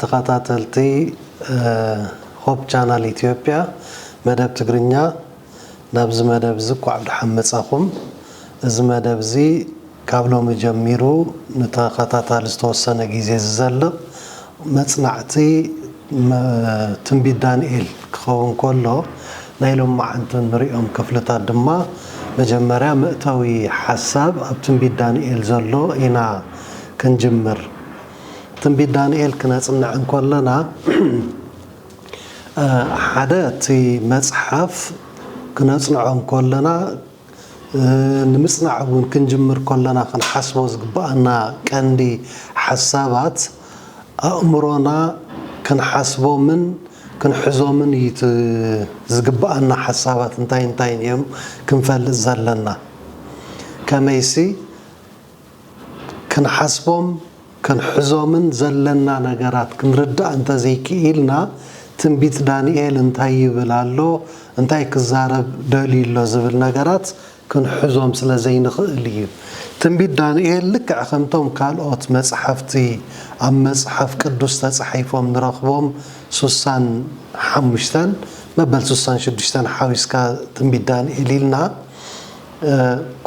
ተኸታተልቲ ሆፕ ቻናል ኢትዮጵያ መደብ ትግርኛ ናብዝ መደብ ዝቋዕ ድሐመጻኹም እዚ መደብ እዚ ካብ ሎሚ ጀሚሩ ንተኸታታሊ ዝተወሰነ ግዜ ዝዘልቕ መጽናዕቲ ትንቢት ዳንኤል ክኸውን ከሎ ናይ ሎም መዓልቲ ንሪኦም ክፍልታት ድማ መጀመርያ ምእታዊ ሓሳብ ኣብ ትንቢት ዳንኤል ዘሎ ኢና ክንጅምር ትንቢት ዳንኤል ክነጽንዕ እንከለና ሓደ እቲ መጽሓፍ ክነጽንዖ እንከለና ንምጽናዕ እውን ክንጅምር ከለና ክንሓስቦ ዝግባአና ቀንዲ ሓሳባት ኣእምሮና ክንሓስቦምን ክንሕዞምን ዝግባአና ሓሳባት እንታይ እዮም ክንፈልጥ ዘለና ከመይሲ ክንሓስቦም ክንሕዞምን ዘለና ነገራት ክንርዳእ እንተዘይክኢልና ትንቢት ዳንኤል እንታይ ይብል ኣሎ እንታይ ክዛረብ ደሊሎ ዝብል ነገራት ክንሕዞም ስለዘይንኽእል እዩ ትንቢት ዳንኤል ልክዕ ከምቶም ካልኦት መጽሓፍቲ ኣብ መጽሓፍ ቅዱስ ተጻሒፎም ንረኽቦም 65 መበል 66 ሓዊስካ ትንቢት ዳንኤል ኢልና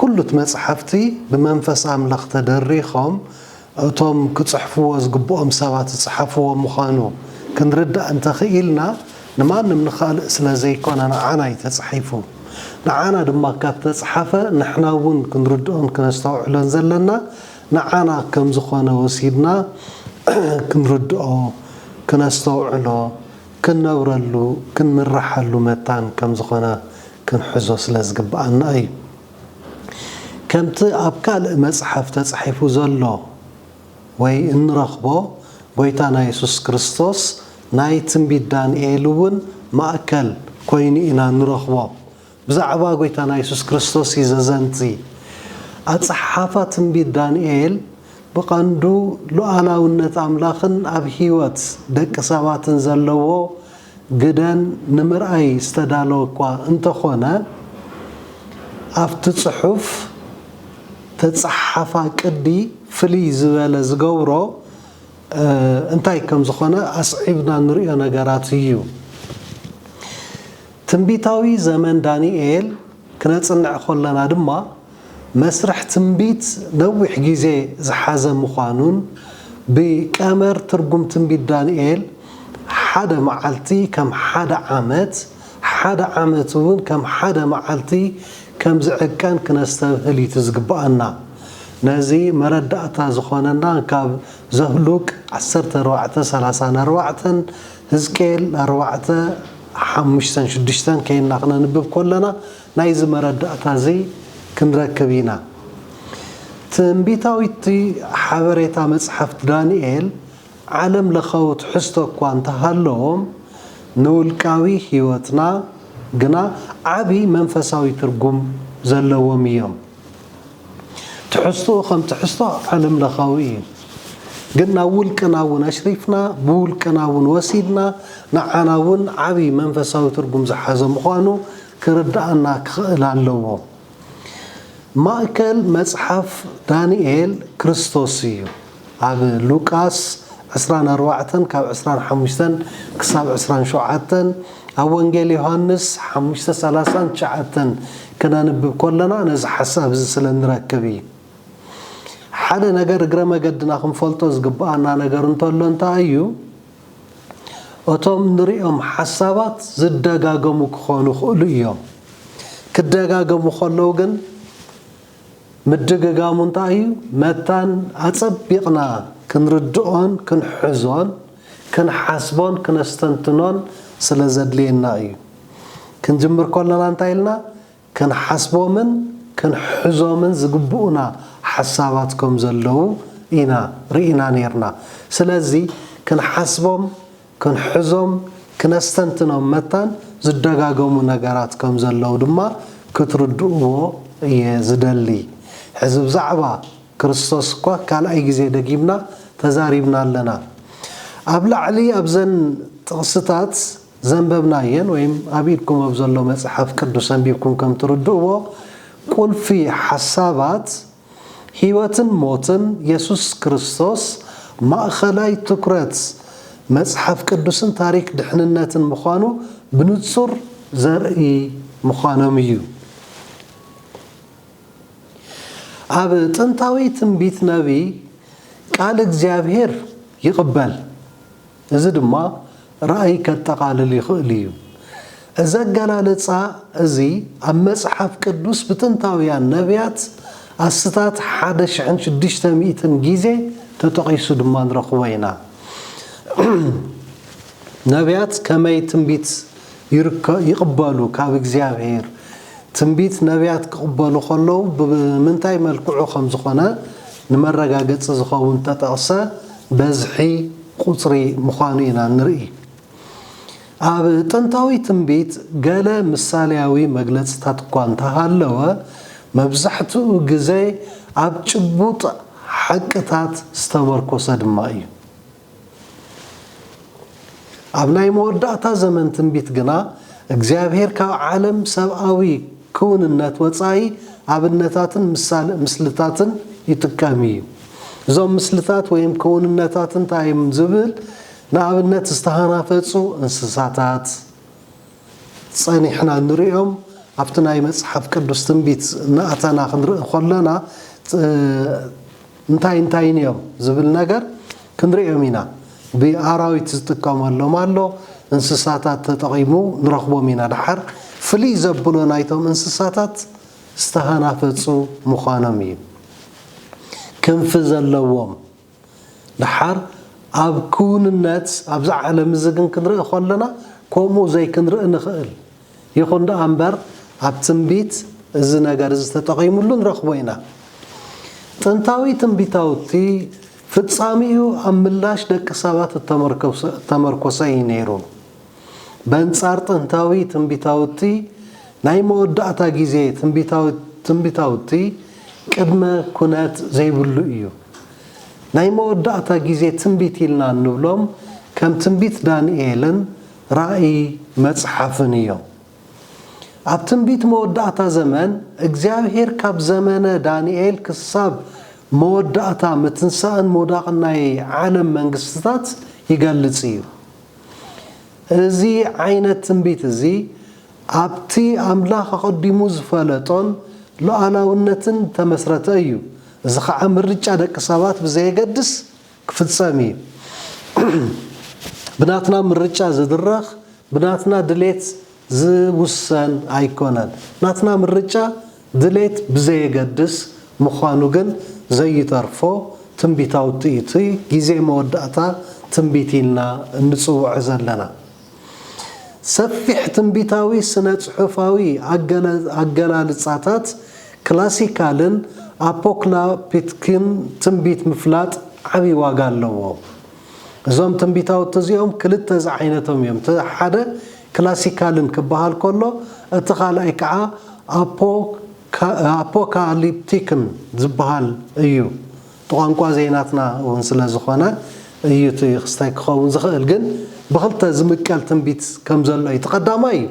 ኩሉት መጽሓፍቲ ብመንፈስ ኣምላኽ ተደሪኾም እቶም ክጽሕፍዎ ዝግብኦም ሰባት ዝጽሕፍዎ ምዃኑ ክንርዳእ እንተኽኢልና ንማንም ንኻልእ ስለዘይኮነ ንዓና ተጻሒፉ ንዓና ድማ ካብ ተጻሓፈ ንሕና እውን ክንርድኦን ክነስተውዕሎን ዘለና ንዓና ከም ዝኾነ ወሲድና ክንርድኦ ክነስተውዕሎ ክንነብረሉ ክንምራሓሉ መታን ከም ዝኾነ ክንሕዞ ስለ ዝግባአና እዩ ከምቲ ኣብ ካልእ መጽሓፍ ተጻሒፉ ዘሎ ወይ እንረኽቦ ጎይታና ኢየሱስ ክርስቶስ ናይ ትንቢት ዳንኤል እውን ማእከል ኮይኑ ኢና ንረኽቦ ብዛዕባ ጎይታና ኢየሱስ ክርስቶስ ይዘዘንቲ ኣጽሓፋ ትንቢት ዳንኤል ብቐንዱ ሉዓላውነት ኣምላኽን ኣብ ህይወት ደቂ ሰባትን ዘለዎ ግደን ንምርኣይ ዝተዳለወ እኳ እንተኾነ ኣብቲ ጽሑፍ ተጻሓፋ ቅዲ ፍልይ ዝበለ ዝገብሮ እንታይ ከም ዝኾነ ኣስዒብና ንሪኦ ነገራት እዩ ትንቢታዊ ዘመን ዳንኤል ክነጽንዕ ከለና ድማ መስርሕ ትንቢት ነዊሕ ግዜ ዝሓዘ ምዃኑን ብቀመር ትርጉም ትንቢት ዳንኤል ሓደ መዓልቲ ከም ሓደ ዓመት እውን ከም ሓደ መዓልቲ ከም ዝዕቀን ክነስተብህል ዝግባአና ነዚ መረዳእታ ዝኾነና ካብ ዘህሉቅ 14:34 ሕዝቅኤል 4:5-6 ከይና ክነንብብ ከለና ናይዚ መረዳእታ እዚ ክንረክብ ኢና ትንቢታዊት ሓበሬታ መጽሓፍ ዳንኤል ዓለም ለኻዊ ትሕዝቶ እኳ እንተሃለዎም ንውልቃዊ ህይወትና ግና ዓብይ መንፈሳዊ ትርጉም ዘለዎም እዮም ትሕዝቶ ከም ትሕዝቶ ዓለም ለኻዊ እዩ ግን ናብ ውልቅና እውን ኣሽሪፍና ብውልቅና እውን ወሲድና ንዓና እውን ዓብይ መንፈሳዊ ትርጉም ዝሓዘ ምዃኑ ክርዳእና ክኽእል ኣለዎ ማእከል መጽሓፍ ዳንኤል ክርስቶስ እዩ ኣብ ሉቃስ 24 ካብ 25 ክሳብ 27 ኣብ ወንጌል ዮሐንስ 5:39 ክነንብብ ከለና ነዚ ሓሳብ እዚ ስለ ንረክብ እዩ ሓደ ነገር እግረ መገድና ክንፈልጦ ዝግባአና ነገር እንተሎ እንታይ እዩ እቶም ንሪኦም ሓሳባት ዝደጋገሙ ክኾኑ ይኽእሉ እዮም ክደጋገሙ ከለዉ ግን ምድግጋሙ እንታይ እዩ መታን ኣጸቢቕና ክንርድኦን ክንሕዞን ክንሓስቦን ክነስተንትኖን ስለ ዘድልየና እዩ ክንጅምር ከለና እንታይ ኢልና ክንሓስቦምን ክንሕዞምን ዝግብኡና ሓሳባት ከም ዘለዉ ኢና ርኢና ነርና ስለዚ ክንሓስቦም ክንሕዞም ክነስተንትኖም መታን ዝደጋገሙ ነገራት ከም ዘለዉ ድማ ክትርድእዎ እየ ዝደሊ ሕዚ ብዛዕባ ክርስቶስ እኳ ካልኣይ ግዜ ደጊምና ተዛሪብና ኣለና ኣብ ላዕሊ ኣብዘን ጥቕስታት ዘንበብና እየን ወይም ኣብ ኢድኩም ኣብ ዘሎ መጽሓፍ ቅዱስ አንቢብኩም ከም ትርድእዎ ቁልፊ ሓሳባት ህይወትን ሞትን ኢየሱስ ክርስቶስ ማእኸላይ ትኩረት መጽሐፍ ቅዱስን ታሪክ ድሕንነትን ምዃኑ ብንጹር ዘርኢ ምዃኖም እዩ ኣብ ጥንታዊ ትንቢት ነቢይ ቃል እግዚአብሔር ይቕበል እዚ ድማ ራእይ ከጠቓልል ይኽእል እዩ እዚ ኣገላልጻ እዚ ኣብ መጽሓፍ ቅዱስ ብጥንታውያን ነቢያት ኣስታት 1600 ጊዜ ተጠቒሱ ድማ ንረኽቦ ኢና ነቢያት ከመይ ትንቢት ይቕበሉ ካብ እግዚአብሔር ትንቢት ነቢያት ክቕበሉ ከለዉ ብምንታይ መልክዑ ከም ዝኾነ ንመረጋገፂ ዝኸውን ተጠቕሰ በዝሒ ቁፅሪ ምዃኑ ኢና ንርኢ ኣብ ጥንታዊ ትንቢት ገለ ምሳሌያዊ መግለጽታት እኳ እንተሃለወ መብዛሕትኡ ግዜ ኣብ ጭቡጥ ሓቅታት ዝተመርኮሰ ድማ እዩ ኣብ ናይ መወዳእታ ዘመን ትንቢት ግና እግዚአብሔር ካብ ዓለም ሰብኣዊ ክውንነት ወፃኢ ኣብነታትን ምስልታትን ይጥቀም እዩ እዞም ምስልታት ወይም ክውንነታትን እንታይም ዝብል ንኣብነት ዝተሃናፈፁ እንስሳታት ፀኒሕና ንሪኦም ኣብቲ ናይ መጽሓፍ ቅዱስ ትንቢት ንኣተና ክንርኢ ከለና እንታይን እዮም ዝብል ነገር ክንሪኦም ኢና ብኣራዊት ዝጥቀመሎም ኣሎ እንስሳታት ተጠቒሙ ንረኽቦም ኢና ድሓር ፍልይ ዘብሎ ናይቶም እንስሳታት ዝተሃናፈፁ ምዃኖም እዩ ክንፊ ዘለዎም ድሓር ኣብ ክውንነት ኣብዛ ዓለም እዚ ግን ክንርኢ ከለና ከምኡ ዘይክንርኢ ንኽእል ይኹን ደኣ እምበር ኣብ ትንቢት እዚ ነገር እዚ ተጠቒሙሉ ንረኽቦ ኢና ጥንታዊ ትንቢታውቲ ፍጻሚኡ ኣብ ምላሽ ደቂ ሰባት ተመርኮሰ እዩ ነይሩ በንጻር ጥንታዊ ትንቢታውቲ ናይ መወዳእታ ጊዜ ትንቢታውቲ ቅድመ ኩነት ዘይብሉ እዩ ናይ መወዳእታ ጊዜ ትንቢት ኢልና እንብሎም ከም ትንቢት ዳንኤልን ራእይ መጽሓፍን እዮም ኣብ ትንቢት መወዳእታ ዘመን እግዚአብሔር ካብ ዘመነ ዳንኤል ክሳብ መወዳእታ ምትንሳእን መውዳቕን ናይ ዓለም መንግስትታት ይገልጽ እዩ እዚ ዓይነት ትንቢት እዚ ኣብቲ ኣምላኽ ኣቐዲሙ ዝፈለጦን ሉዓላውነትን ተመስረተ እዩ እዚ ከዓ ምርጫ ደቂ ሰባት ብዘየገድስ ክፍጸም እዩ ብናትና ምርጫ ዝድረኽ ብናትና ድሌት ዝውሰን ኣይኮነን ናትና ምርጫ ድሌት ብዘየገድስ ምዃኑ ግን ዘይተርፎ ትንቢታውቲ እቲ ጊዜ መወዳእታ ትንቢት ኢልና እንጽውዕ ዘለና ሰፊሕ ትንቢታዊ ስነ ጽሑፋዊ ኣገላልጻታት ክላሲካልን ኣፖክላፕቲክን ትንቢት ምፍላጥ ዓብይ ዋጋ ኣለዎ እዞም ትንቢታውቲ እዚኦም ክልተ ዝዓይነቶም እዮም ሓደ ክላሲካልን ክበሃል ከሎ እቲ ካልኣይ ከዓ ኣፖካሊፕቲክን ዝበሃል እዩ ቋንቋ ዜናትና እውን ስለ ዝኾነ እዩ እቲ ክስታይ ክኸውን ዝኽእል ግን ብኽልተ ዝምቀል ትንቢት ከም ዘሎ እዩ ተቐዳማይ እዩ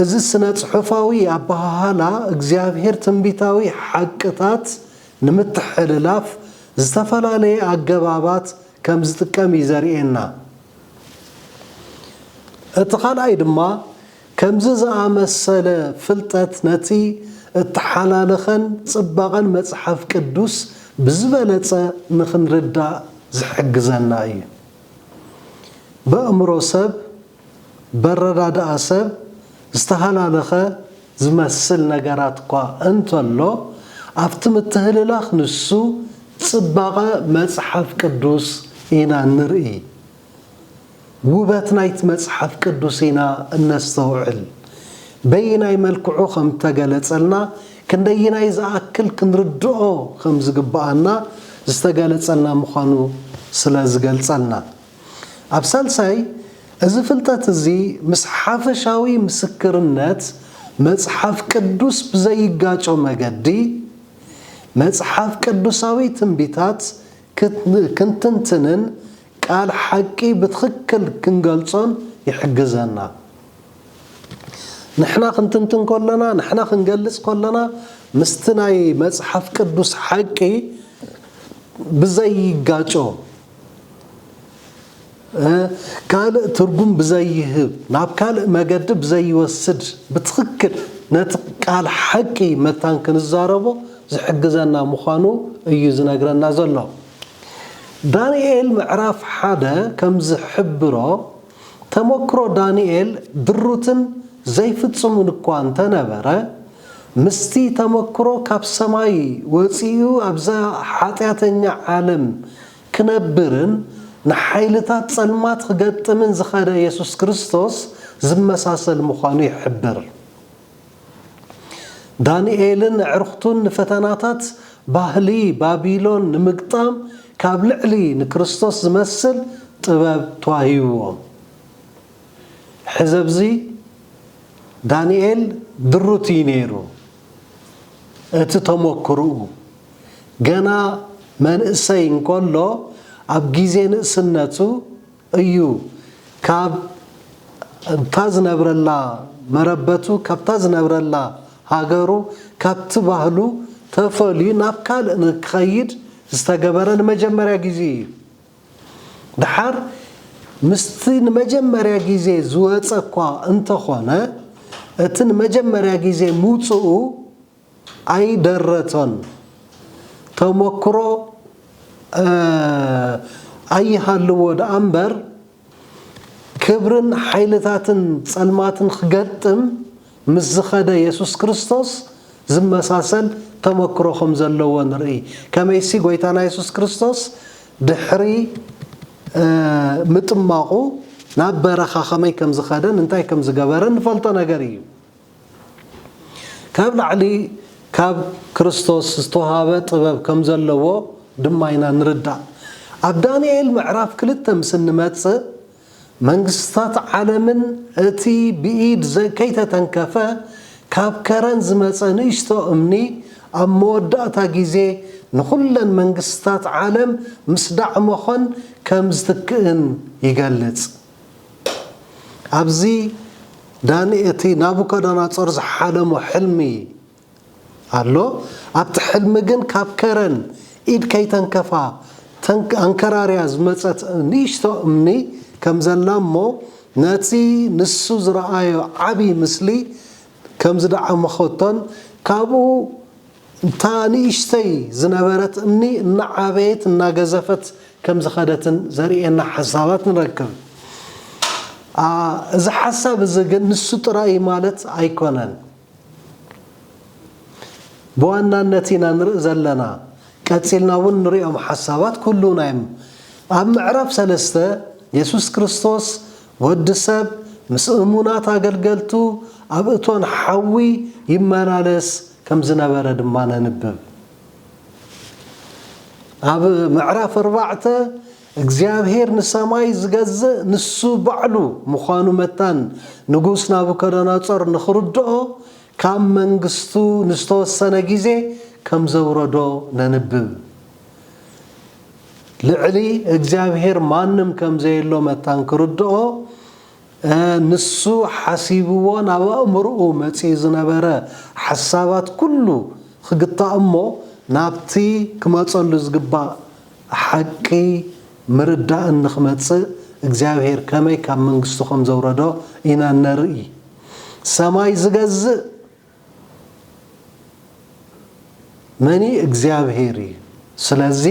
እዚ ስነ ጽሑፋዊ ኣባሃላ እግዚአብሔር ትንቢታዊ ሓቅታት ንምትሕልላፍ ዝተፈላለየ ኣገባባት ከም ዝጥቀም እዩ ዘርእየና እቲ ካልኣይ ድማ ከምዚ ዝኣመሰለ ፍልጠት ነቲ እተሓላለኸን ጽባቐን መጽሓፍ ቅዱስ ብዝበለጸ ንኽንርዳእ ዝሕግዘና እዩ በእምሮ ሰብ በረዳድኣ ሰብ ዝተሃላለኸ ዝመስል ነገራት እኳ እንተሎ ኣብቲ ምትህልላኽ ንሱ ጽባቐ መጽሓፍ ቅዱስ ኢና ንርኢ ውበት ናይቲ መጽሓፍ ቅዱስ ኢና እነስተውዕል በይናይ መልክዑ ከም ተገለጸልና ክንደይናይ ዝኣክል ክንርድኦ ከም ዝግባአና ዝተገለጸልና ምዃኑ ስለ ዝገልጸልና ኣብ ሳልሳይ እዚ ፍልጠት እዚ ምስ ሓፈሻዊ ምስክርነት መጽሓፍ ቅዱስ ብዘይጋጮ መገዲ መጽሓፍ ቅዱሳዊ ትንቢታት ክንትንትንን ቃል ሓቂ ብትኽክል ክንገልጾን ይሕግዘና ንሕና ክንትንትን ከለና ንሕና ክንገልጽ ከለና ምስቲ ናይ መጽሓፍ ቅዱስ ሓቂ ብዘይጋጮ ካልእ ትርጉም ብዘይህብ ናብ ካልእ መገዲ ብዘይወስድ ብትኽክል ነቲ ቃል ሓቂ መታን ክንዛረቦ ዝሕግዘና ምዃኑ እዩ ዝነግረና ዘሎ። ዳንኤል ምዕራፍ 1 ከም ዝሕብሮ ተመክሮ ዳንኤል ድሩትን ዘይፍጽሙን እኳ እንተነበረ ምስቲ ተመክሮ ካብ ሰማይ ወፂኡ ኣብዛ ሓጢአተኛ ዓለም ክነብርን ንሓይልታት ጸልማት ክገጥምን ዝኸደ ኢየሱስ ክርስቶስ ዝመሳሰል ምዃኑ ይሕብር። ዳንኤልን ዕርኽቱን ንፈተናታት ባህሊ ባቢሎን ንምግጣም ካብ ልዕሊ ንክርስቶስ ዝመስል ጥበብ ተዋሂብዎም። ሕዘብዚ ዳንኤል ድሩት እዩ ነይሩ። እቲ ተመክርኡ ገና መንእሰይ እንከሎ ኣብ ጊዜ ንእስነቱ እዩ ካብ እታ ዝነብረላ መረበቱ ካብታ ዝነብረላ ሃገሩ ካብቲ ባህሉ ተፈልዩ ናብ ካልእ ንክኸይድ ዝተገበረ ንመጀመርያ ጊዜ እዩ። ድሓር ምስቲ ንመጀመርያ ጊዜ ዝወፀ እኳ እንተኾነ እቲ ንመጀመርያ ጊዜ ምውፅኡ ኣይደረቶን ተመክሮ ኣይሃልዎ ደኣ እምበር ክብርን ሓይልታትን ጸልማትን ክገጥም ምስ ዝኸደ ኢየሱስ ክርስቶስ ዝመሳሰል ተመክሮ ከም ዘለዎ ንርኢ። ከመይሲ ጎይታና ኢየሱስ ክርስቶስ ድሕሪ ምጥማቑ ናብ በረኻ ከመይ ከም ዝኸደን እንታይ ከም ዝገበረን ንፈልጦ ነገር እዩ። ካብ ላዕሊ ካብ ክርስቶስ ዝተዋሃበ ጥበብ ከም ዘለዎ ድማ ኢና ንርዳእ። ኣብ ዳንኤል ምዕራፍ 2 ምስ እንመጽእ መንግስታት ዓለምን እቲ ብኢድ ከይተተንከፈ ካብ ከረን ዝመፀ ንእሽቶ እምኒ ኣብ መወዳእታ ጊዜ ንኹለን መንግስታት ዓለም ምስ ዳዕመኾን ከም ዝትክእን ይገልጽ። ኣብዚ ዳንኤል ናቡከደነፆር ዝሓለሞ ሕልሚ ኣሎ። ኣብቲ ሕልሚ ግን ካብ ከረን ኢድ ከይተንከፋ አንከራርያ ዝመፀት ንእሽቶ እምኒ ከም ዘላ እሞ ነቲ ንሱ ዝረአዮ ዓብይ ምስሊ ከም ዝደዓመኸቶን ካብኡ እታ ንእሽተይ ዝነበረት እምኒ እናዓበየት እናገዘፈት ከም ዝኸደትን ዘርእየና ሓሳባት ንረክብ። እዚ ሓሳብ እዚ ግን ንሱ ጥራይ ማለት ኣይኮነን። ብዋናነት ኢና ንርኢ ዘለና ቀፂልና እውን ንሪኦም ሓሳባት ኩሉና እዮም። ኣብ ምዕራፍ 3 ኢየሱስ ክርስቶስ ወዲ ሰብ ምስ እሙናት ኣገልገልቱ ኣብ እቶን ሓዊ ይመላለስ ከም ዝነበረ ድማ ነንብብ። ኣብ ምዕራፍ 4 እግዚአብሔር ንሰማይ ዝገዝእ ንሱ ባዕሉ ምዃኑ መታን ንጉስ ናቡከደነፆር ንኽርድኦ ካብ መንግስቱ ንዝተወሰነ ጊዜ ከም ዘውረዶ ነንብብ። ልዕሊ እግዚአብሔር ማንም ከም ዘየሎ መታን ክርድኦ ንሱ ሓሲብዎ ናብ ኣእምርኡ መፂኡ ዝነበረ ሓሳባት ኩሉ ክግታእ እሞ ናብቲ ክመፀሉ ዝግባእ ሓቂ ምርዳእን ንኽመፅእ እግዚአብሔር ከመይ ካብ መንግስቱ ከም ዘውረዶ ኢና ነርኢ። ሰማይ ዝገዝእ መኒ እግዚአብሔር እዩ። ስለዚ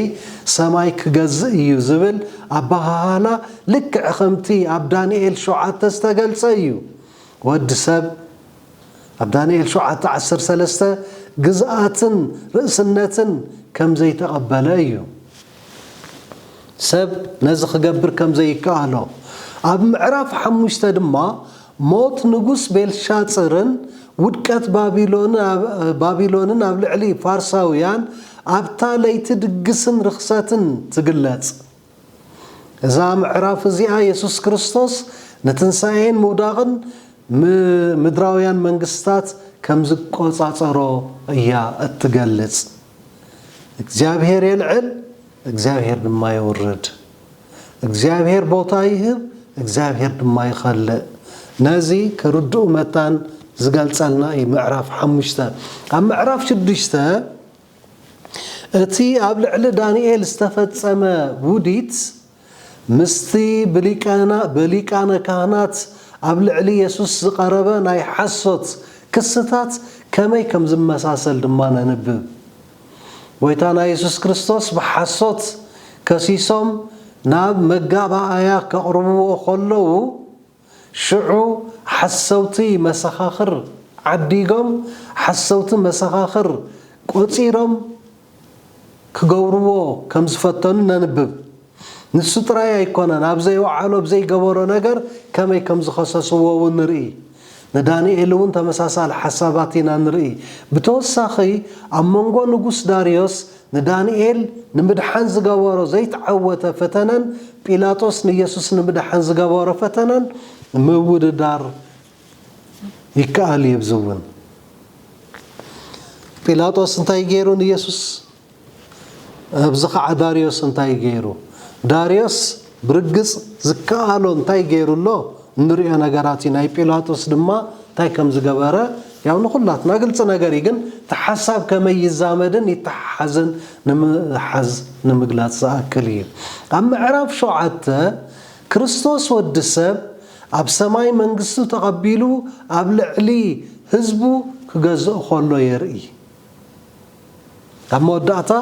ሰማይ ክገዝእ እዩ ዝብል ኣባሃሃላ ልክዕ ከምቲ ኣብ ዳንኤል 7 ዝተገልጸ እዩ። ወዲ ሰብ ኣብ ዳንኤል 7:13 ግዝኣትን ርእስነትን ከም ዘይተቐበለ እዩ። ሰብ ነዚ ክገብር ከም ዘይከኣሎ። ኣብ ምዕራፍ 5 ድማ ሞት ንጉስ ቤልሻፅርን ውድቀት ባቢሎንን ኣብ ልዕሊ ፋርሳውያን ኣብታ ለይቲ ድግስን ርክሰትን ትግለጽ። እዛ ምዕራፍ እዚኣ ኢየሱስ ክርስቶስ ንትንሳኤን ምውዳቕን ምድራውያን መንግስታት ከም ዝቆፃፀሮ እያ እትገልጽ። እግዚአብሔር የልዕል፣ እግዚአብሔር ድማ ይውርድ። እግዚአብሔር ቦታ ይህብ፣ እግዚአብሔር ድማ ይኸልእ። ነዚ ክርድኡ መታን ዝገልጸልና እዩ ምዕራፍ 5። ኣብ ምዕራፍ 6 እቲ ኣብ ልዕሊ ዳንኤል ዝተፈጸመ ውዲት مستي بليكانا كهنات قبل علي يسوس قربا ناي حسوت كستات كمي كم زمساسل دمانا نبب ويتانا يسوس كريستوس بحسوت كسيسوم ناب مقابا آيا كقربو خلو شعو حسوتي مسخاخر عديقم حسوتي مسخاخر قوتيرم كقوربو كم زفتنو ننبب نسو ترايا يكونا نابزي وعالو بزي قبورو نقر كمي كم زخصصوو ونرئي ندانيኤል እውን ተመሳሳሊ ሓሳባትና ንርኢ ብተወሳኺ ኣብ መንጎ ንጉስ ዳርዮስ ንዳንኤል ንምድሓን ዝገበሮ ዘይተዓወተ ፈተነን ጲላጦስ ንኢየሱስ ንምድሓን ዝገበሮ ፈተነን ምውድዳር ይከኣል ይብዝውን ጲላጦስ እንታይ ገይሩ ንኢየሱስ ኣብዚ ከዓ ዳርዮስ እንታይ ገይሩ ዳርዮስ ብርግጽ ዝከኣሎ እንታይ ገይሩሎ نريا نجاراتي ناي بيلاطس دما تاي كم زجبارة يعني نخلات ناقلت نجاري جن تحسب كما يزامدن يتحزن نمحز نمجلات ساكلين أما عرف شو عته كريستوس والدسب أب سماي منجسو تقبلوا قبل علي حزبو كجزء خلوا يرئي أما ودعتا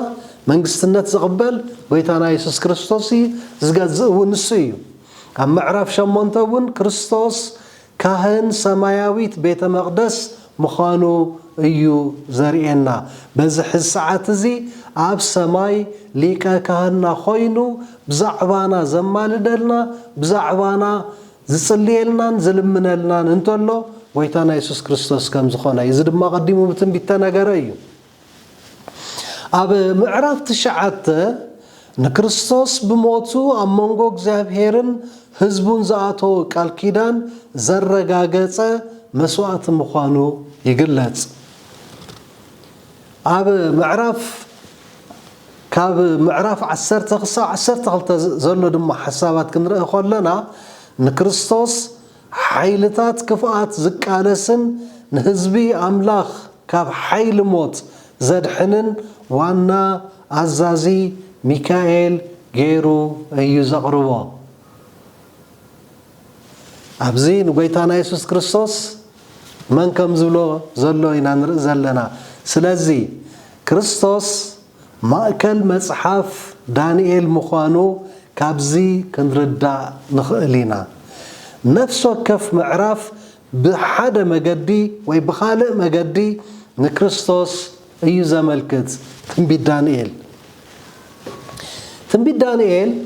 منجستنا تقبل ويتانا يسوع كريستوسي زجزء ونسيو أما عرف شمونتون كريستوس كاهن سماياويت بيت مقدس مخانو ايو زرينا بزح الساعات زي اب سماي ليكا كاهنا خوينو بزعبانا زمالدلنا بزعبانا زصليلنا زلمنلنا انتولو ويتانا يسوع كريستوس كم زخونا يزد ما قدمو بتنبيت تناغر ايو اب معرف تشعات نكريستوس بموتو امونغو እግዚአብሔርን ህዝቡን ዘአቶ ቃል ኪዳን ዘረጋገጸ መስዋዕት ምዃኑ ይግለጽ ኣብ ምዕራፍ ካብ ምዕራፍ 10 ክሳብ 12 ዘሎ ድማ ሓሳባት ክንርኢ ከለና ንክርስቶስ ሓይልታት ክፍኣት ዝቃለስን ንህዝቢ ኣምላኽ ካብ ሓይል ሞት ዘድሕንን ዋና ኣዛዚ ሚካኤል ገይሩ እዩ ዘቕርቦ أبزي نقولتنا يسوع كريستوس من كم زلوا زلوا ينانر زلنا سلازي كريستوس مأكل مصحف دانيال مخانو كابزي كنردا نخلينا نفسه كف معرف بحدا مجدي ويبخالق مجدي نكريستوس أي زملكت تنبي دانيال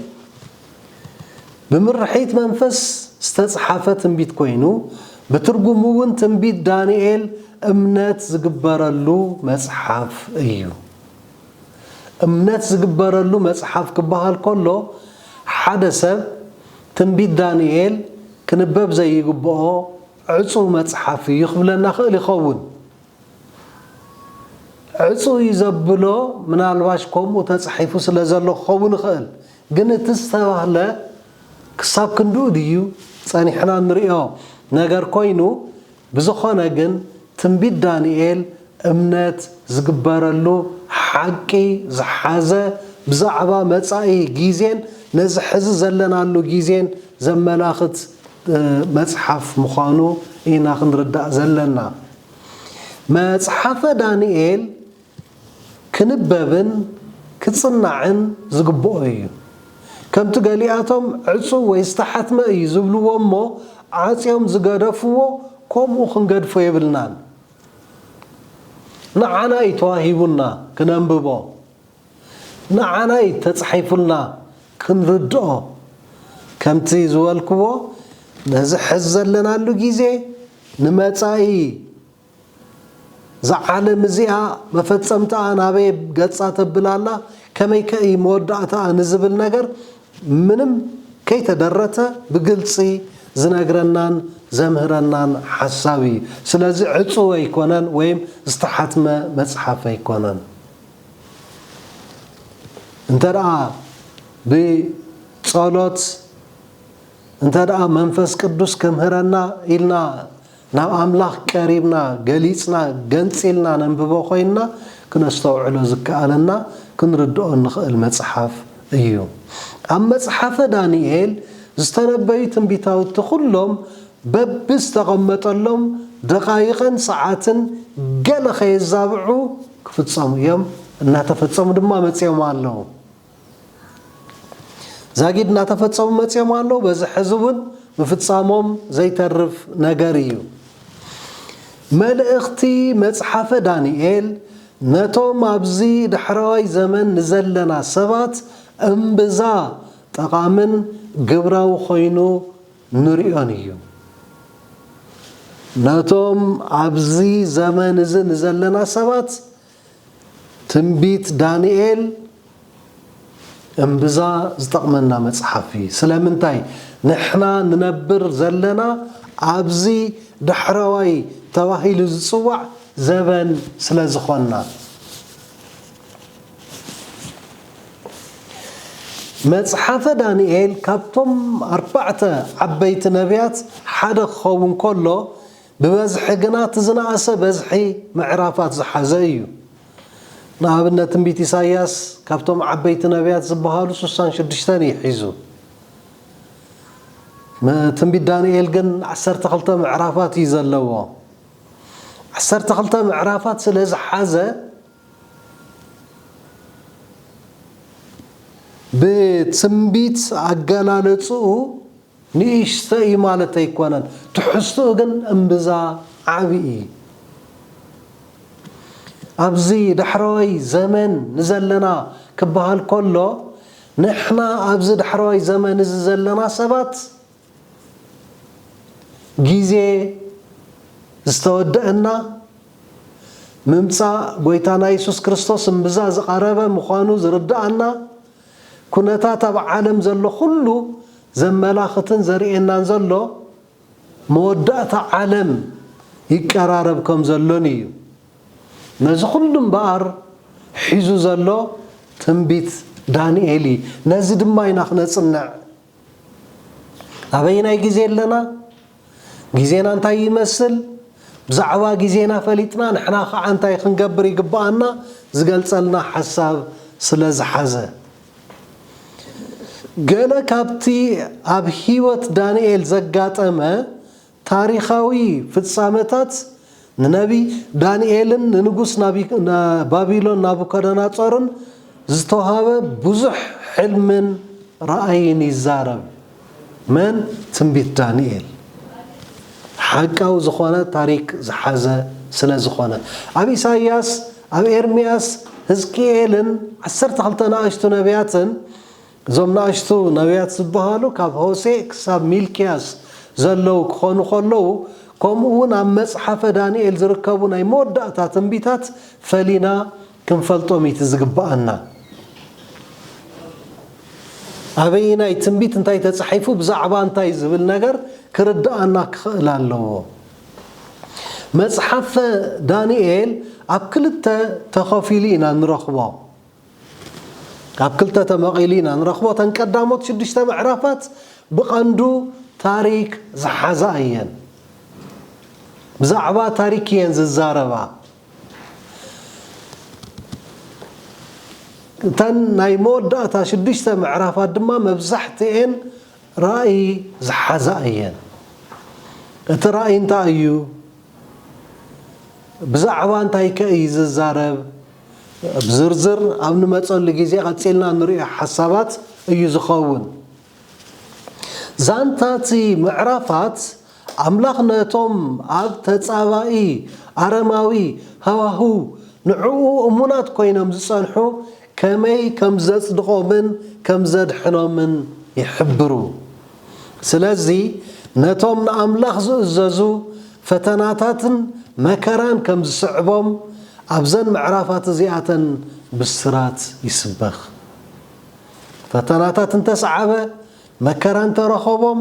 بمرحيت منفس استصحافة تنبيت كوينو بترجمون تنبيت دانيال امنات زجبرلو مصحف ايو امنات زجبرلو مصحف كبهال كله حدث تنبيت دانيال كنباب زي يقبقو عصو مصحف يخبلنا خيل يخون عصو يزبلو من الباشكم وتصحيفو سلازلو خون خيل قلت تستواهله كساب كندو ديو ثاني حنا نريو نجار كوينو بزخانة جن تنبيت دانيال امنات زجبرلو حقي زحازة بزعبا مصاي جيزين نزحز زلنا له جيزين زملاخت مصحف مخانو اينا خنردا زلنا مصحف دانيال كنببن كتصنعن زغبوي كم تقالياتهم عصو ويستحت ما يزبلوا أمه عاصيهم زقادفوا كم وخنقدفوا يبلنان نعنا يتواهبنا كننببو نعنا يتصحيفلنا كنردو كم تيزوالكوا نزح الزلنا اللو جيزي نمتاي زعالم زيها مفتسمتا أنا بيب قدسات بلالا كما يكأي مودعتا نزبل نقر منم كي تدرته بقلصي زنقرنان زمهرنان حسابي سلازي عصو يكونان ويم استحتم مصحف يكونان انت رأى بصالات انت رأى منفس قدوس كمهرنا إلنا ناو أملاخ قريبنا قليصنا قنصيلنا ننببو خوينا كنستوعلو زكالنا كنردو نخل مصحف ايو مصحف دانيال استنبأ تنبيتاوت كلهم ببس تقمطلهم دقائقا ساعات قال خيزابعوا كفتصموا يوم انها تفتصموا دما مصيوم الله زاغيد انها تفتصموا مصيوم الله بز حزبون مفتصامهم زي ترف نغريو ملئختي مصحف دانيال نتوم ابزي دحراي زمن نزلنا سبات امبزا طقامن غبراو خوينو نريونيو نتوم ابزي زمن نزلنا سبات تنبيت دانيال امبزا زطقمنا مصحفي سلامنتاي نحنا ننبر زلنا ابزي دحراي تواهيل الصوع زبن سلازخونا مصحف دانيال كابتم 4 عبيت نبيات حدا خون كله ببزح جنات زناس بزحي معرفات زحزيو نابنا تنبيت إساياس كابتم عبيت نبيات زبهالو 66 يحيزو ما تنبيت دانيال جن 12 معرفات يزلوا 12 معرفات سلازحازه بتنبيت أجلالته نيشتاي مالتي كونن تحسو جن انبزا عبي أبزي دحروي زمن نزلنا كبهال كله نحنا أبزي دحروي زمن نزلنا سبات جيزي استودعنا ممصا غويتانا يسوس كريستوس انبزا زقربه مخانو زردعنا كنتا تبع عالم زلو كله زملاختن زرينا زلو مودات عالم يقراربكم زلوني نز كلهم بار حيزو زلو تنبيت دانيالي نزد ما ينخنصنع ابينا غيزي لنا غيزينا انت يمثل بزعوا غيزينا فليتنا نحنا خا انتي خنغبر يغبانا زغلصلنا حساب سلازحزه ገለ ካብቲ ኣብ ህይወት ዳንኤል ዘጋጠመ ታሪኻዊ ፍጻመታት ንነቢ ዳንኤልን ንንጉስ ባቢሎን ናቡከደነጾርን ዝተዋሃበ ብዙሕ ሕልምን ራእይን ይዛረብ من ትንቢት ዳንኤል ሓቃው ዝኾነ ታሪክ ዝሓዘ ስለ ዝኾነ ኣብ ኢሳይያስ ኣብ ኤርምያስ ሕዝቅኤልን 12 ናእሽቱ ነቢያትን زمنا أشتو نبيات سبحانه كاب هوسي كساب ميلكياس زلو كخونو خلو كم أون عم مصحف دانيال زركبون أي مودة تنبيتات فلينا كنفلتو ميتزقبأنا أبينا يتنبيت انتاي تتصحيفو بزعبا انتاي زبل نجر كردأنا كخلالو مصحف دانيال أبكلتا تخافيلين نرخبا ኣብ ክልተ ተመቂሊና ንረኽቦ ተንቀዳሞት 6 ምዕራፋት ብቐንዱ ታሪክ ዝሓዛ እየን ብዛዕባ ታሪክ እየን ዝዛረባ ተን ናይ መወዳእታ 6 ምዕራፋት ድማ መብዛሕትአን ራእይ ዝሓዛ እየን እቲ ራእይ እንታይ እዩ ብዛዕባ እንታይ ከእዩ ዝዛረብ بزرزر أبن متصل لجزء قتلنا نريح حسابات يزخون زانتاتي معرفات أملاخنا توم عب تتصابئي أرماوي هواهو نعو أمونات كوينام زصانحو كمي كم زاد دقومن كم زاد حنامن يحبرو سلازي نتوم أملاخ زازو فتناتاتن مكران كم زصعبهم أبزن معرفات زياتن بالسرات يسبخ فتناتات تسعبه مكران ترخبهم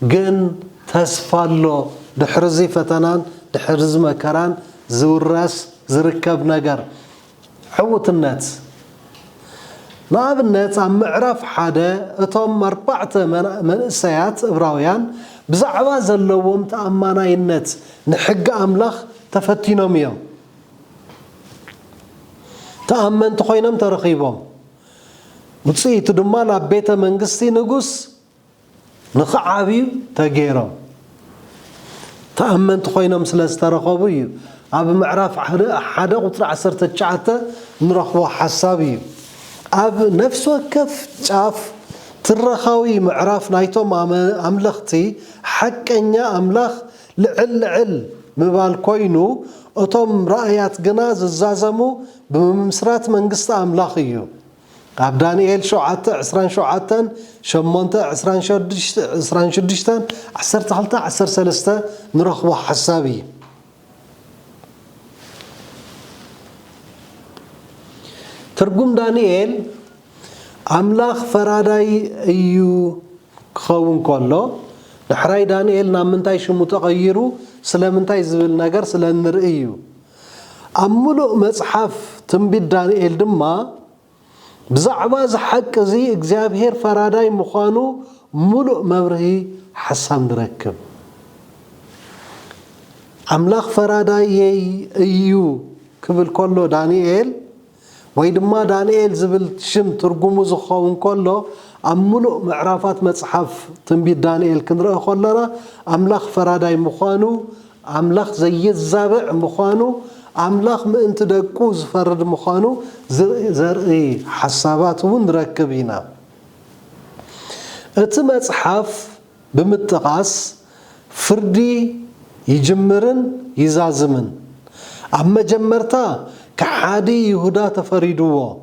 جن تسفالو دحرزي فتنان دحرز مكران زورس زركب نجر حوت النت ناب النت عم معرف حدا اتم 4 من سيات ابراويان بزعوا زلوم تأماناينت نحق أملاخ تفتينهم يوم تأمنت خوينم ترخيبهم ውጽኢቱ ድማ ናብ ቤተ መንግስቲ ንጉስ ንኽዓብዩ ተገይሮም ተኣመንቲ ኮይኖም ስለ ዝተረኸቡ እዩ ኣብ ምዕራፍ 1 ቁጥሪ 19 ንረኽቦ ሓሳብ እዩ ኣብ ነፍሲ ወከፍ ጫፍ ትረኻዊ ምዕራፍ ናይቶም ኣምለኽቲ ሓቀኛ ኣምላኽ ልዕል ምባል ኮይኑ እቶም ራእያት ግና ዝዛዘሙ ብምምስራት መንግስቲ ኣምላኽ እዩ ኣብ ዳንኤል 7:27 8:26 12:13 ንረኽቦ ሓሳብ እዩ ትርጉም ዳንኤል ኣምላኽ ፈራዳይ እዩ ክኸውን ከሎ ድሕራይ ዳንኤል ናብ ምንታይ ሽሙ ተቐይሩ ስለምንታይ ዝብል ነገር ስለንርኢ እዩ ኣብ ሙሉእ መጽሓፍ ትንቢት ዳንኤል ድማ ብዛዕባ ዝሓቂ እዚ እግዚኣብሔር ፈራዳይ ምዃኑ ሙሉእ መብርሂ ሓሳብ ንረክብ ኣምላኽ ፈራዳይ እዩ ክብል ከሎ ዳንኤል ወይ ድማ ዳንኤል ዝብል ሽም ትርጉሙ ዝኸውን ከሎ ኣብ ሙሉእ ምዕራፋት መጽሓፍ ትንቢት ዳንኤል ክንርኢ ከለና ኣምላኽ ፈራዳይ ምዃኑ ኣምላኽ ዘየዛብዕ ምዃኑ ኣምላኽ ምእንቲ ደቁ ዝፈርድ ምዃኑ ዘርኢ ሓሳባት እውን ንረክብ ኢና እቲ መጽሓፍ ብምጥቃስ ፍርዲ ይጅምርን ይዛዝምን ኣብ መጀመርታ كحادي يهودا تفريدوه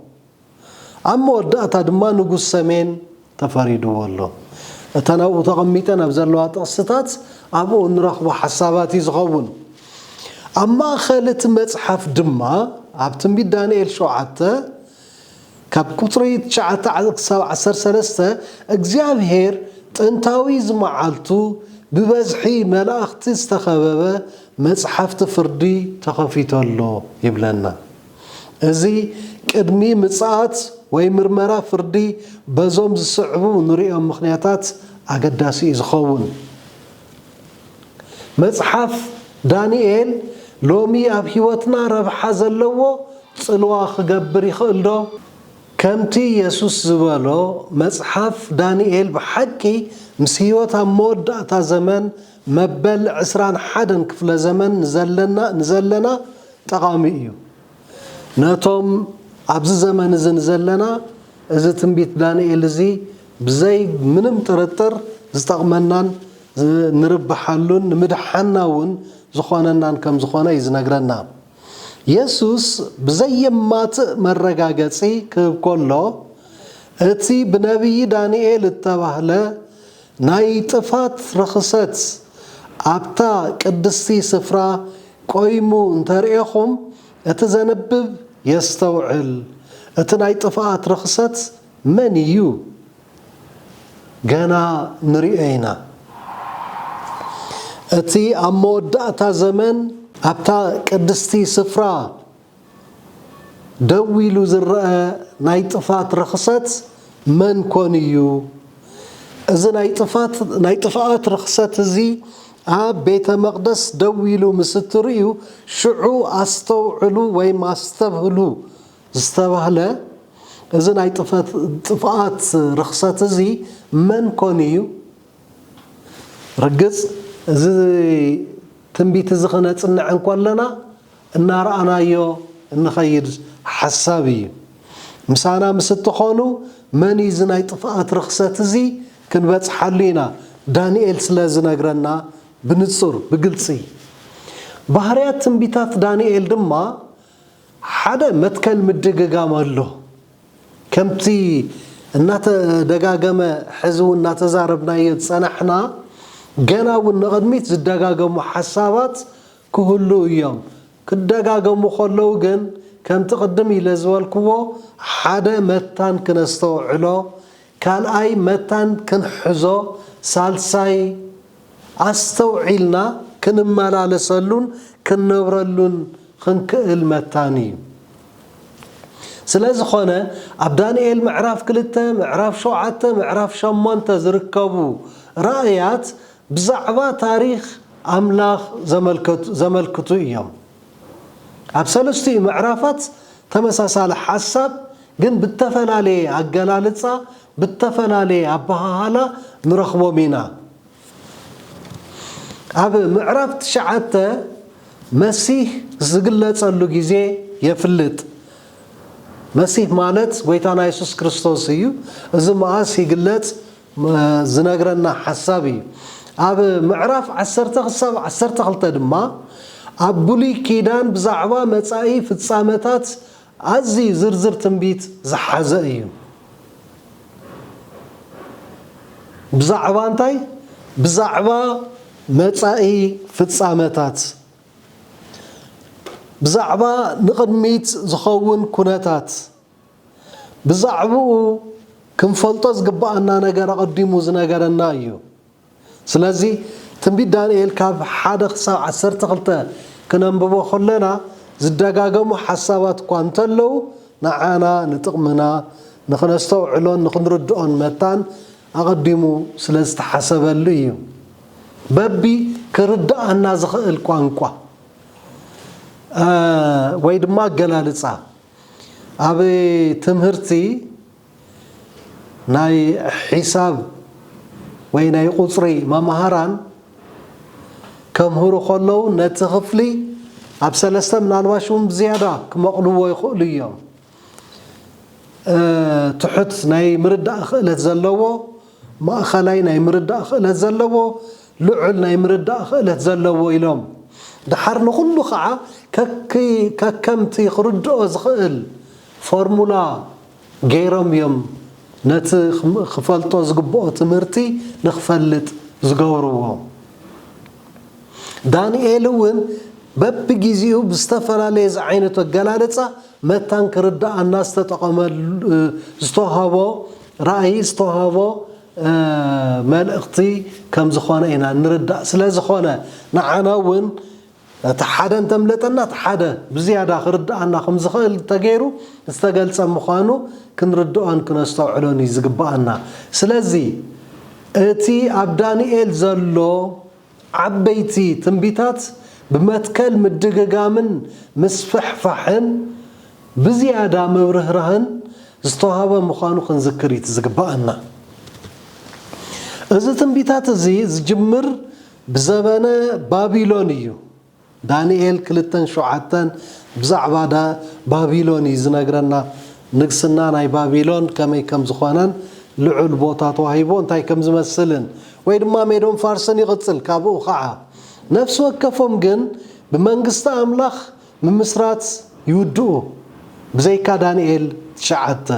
أما ودأت دما نجوس سمين تفريدوه الله أتناو تغميتنا بزلوات الستات أبو نرخب حساباتي زغون أما خالت مصحف دما عبتم بي دانيال شو عتا كاب كتريت شعتا عسر سلسة اجزابهير تنتاوي زمعالتو ببزحي ملاختي استخبابه مصحف تفردي تخفيت الله يبلنا ازي قدمي مصات ወይ ምርመራ ፍርዲ በዞም ዝስዕቡ ንሪኦም ምኽንያታት ኣገዳሲ ዝኸውን መጽሓፍ ዳንኤል ሎሚ ኣብ ህይወትና ረብሓ ዘለዎ ጽልዋ ክገብር ይኽእል ዶ ከምቲ ኢየሱስ ዝበሎ መጽሓፍ ዳንኤል ብሓቂ ምስ ህይወት ኣብ መወዳእታ ዘመን መበል 21 ክፍለ ዘመን ንዘለና ጠቃሚ እዩ ነቶም ኣብዚ ዘመን እዚ ንዘለና እዚ ትንቢት ዳንኤል እዚ ብዘይ ምንም ጥርጥር ዝጠቕመናን ንርብሓሉን ንምድሓናውን ዝኾነናን ከም ዝኾነ ይዝነግረና ኢየሱስ ብዘየማትእ መረጋገፂ ክህብ ከሎ እቲ ብነቢይ ዳንኤል እተባህለ ናይ ጥፋት ርኽሰት ኣብታ ቅድስቲ ስፍራ ቆይሙ እንተሪኢኹም እቲ ዘነብብ يستوعل اتناي طفات رخصت من يو جنا نريئنا اتي اموداتا زمن ابتا قدستي سفرا دويلو زرأ ناي طفات رخصت من كونيو اذا ناي طفات رخصت زي بيت مقدس دويلو مستريو شعو استوعلو ويما استبهلو استبهله اذا اي طفات رخصت زي من كونيو رجز زي تنبيت زخنا صنعن كلنا ان راينايو نخيد حسابي مسانا مستخونو من يزناي طفات رخصت زي كنبصحلينا دانيال سلازنغرنا بنصر بقلصي ባህርያት ትንቢታት ዳንኤል ድማ ሓደ መትከል ምድግጋም ኣሎ ከምቲ እናተደጋገመ ሕዝቡ እናተዛረብናዮ ጸናሕና ገና ወንቅድሚት ዝደጋገሙ ሓሳባት ክህሉ እዮም ክደጋገሙ ከለው ግን ከምቲ ቅድም ኢለ ዝበልክዎ ሓደ መታን ክነስተውዕሎ ካልኣይ መታን ክንሕዞ ሳልሳይ استوعلنا كنملالسلون كنبرلون خنكئل متاني سلاذ خونه اب دانيال معراف كلته معراف شوعته معراف شمونته زركبو رايات بزعبا تاريخ املاخ زملكتو ايام اب سلستي معرافات تمساسال حسب ግን ብተፈላለየ ኣገላልፃ ብተፈላለየ ኣባሃሃላ ንረኽቦም ኢና ኣብ ምዕራፍ 9 መሲህ ዝግለጸሉ ግዜ የፍልጥ መሲህ ማለት ጎይታና ኢየሱስ ክርስቶስ እዩ እዚ መዓስ ይግለጽ ዝነግረና ሓሳብ እዩ ኣብ ምዕራፍ 10 ክሳብ 12 ድማ ኣብ ብሉይ ኪዳን ብዛዕባ መጻኢ ፍጻመታት ኣዝዩ ዝርዝር ትንቢት ዝሓዘ እዩ ብዛዕባ እንታይ ብዛዕባ መጻኢ ፍጻመታት ብዛዕባ ንቕድሚት ዝኸውን ኩነታት ብዛዕባኡ ክንፈልጦ ዝግባአና ነገር ኣቐዲሙ ዝነገረና እዩ ስለዚ ትንቢት ዳንኤል ካብ 1 ክሳብ 12 ክነንብቦ ከለና ዝደጋገሙ ሓሳባት እኳ እንተለው ንዓና ንጥቕምና ንኽነስተውዕሎን ንኽንርድኦን መታን ኣቐዲሙ ስለ ዝተሓሰበሉ እዩ በቢ ክርዳእና ዝኽእል ቋንቋ ወይ ድማ ኣገላልፃ ኣብ ትምህርቲ ናይ ሒሳብ ወይ ናይ ቁፅሪ መምሃራን ከምህሩ ከለዉ ነቲ ክፍሊ ኣብ 3 ምናልባሽ እውን ብዝያዳ ክመቕልዎ ይኽእሉ እዮም ትሑት ናይ ምርዳእ ክእለት ዘለዎ ማእኸላይ ናይ ምርዳእ ክእለት ዘለዎ ልዑል ናይ ምርዳእ ክእለት ዘለዎ ኢሎም ድሓር ንኹሉ ከዓ ከከምቲ ክርድኦ ዝኽእል ፎርሙላ ገይሮም እዮም ነቲ ክፈልጦ ዝግብኦ ትምህርቲ ንኽፈልጥ ዝገብርዎ ዳንኤል እውን በቢግዚኡ ብዝተፈላለየ ዓይነት ኣገላልፃ መታን ክርዳእና ዝተጠቐመሉ ዝተዋህቦ ራእይ ዝተዋህቦ መልእኽቲ ከም ዝኾነ ኢና ንርዳእ ስለ ዝኾነ ንዓና እውን እቲ ሓደ እንተምለጠና እቲ ሓደ ብዝያዳ ክርዳእና ከም ዝኽእል ተገይሩ ዝተገልፀ ምዃኑ ክንርድኦን ክነስተውዕሎን እዩ ዝግባአና ስለዚ እቲ ኣብ ዳንኤል ዘሎ ዓበይቲ ትንቢታት ብመትከል ምድግጋምን ምስፍሕፋሕን ብዝያዳ ምብርህራህን ዝተዋህበ ምዃኑ ክንዝክር እዩ ዝግባአና እዚ ትንቢታት እዚ ዝጅምር ብዘበነ ባቢሎን እዩ ዳንኤል 2:7 ብዛዕባ ባቢሎን እዩ ዝነግረና ንግስና ናይ ባቢሎን ከመይ ከም ዝኾነን ልዑል ቦታ ተዋሂቦ እንታይ ከም ዝመስልን ወይ ድማ ሜዶን ፋርስን ይቕፅል ካብኡ ከዓ ነፍሲ ወከፎም ግን ብመንግስቲ ኣምላኽ ምምስራት ይውድኡ ብዘይካ ዳንኤል 9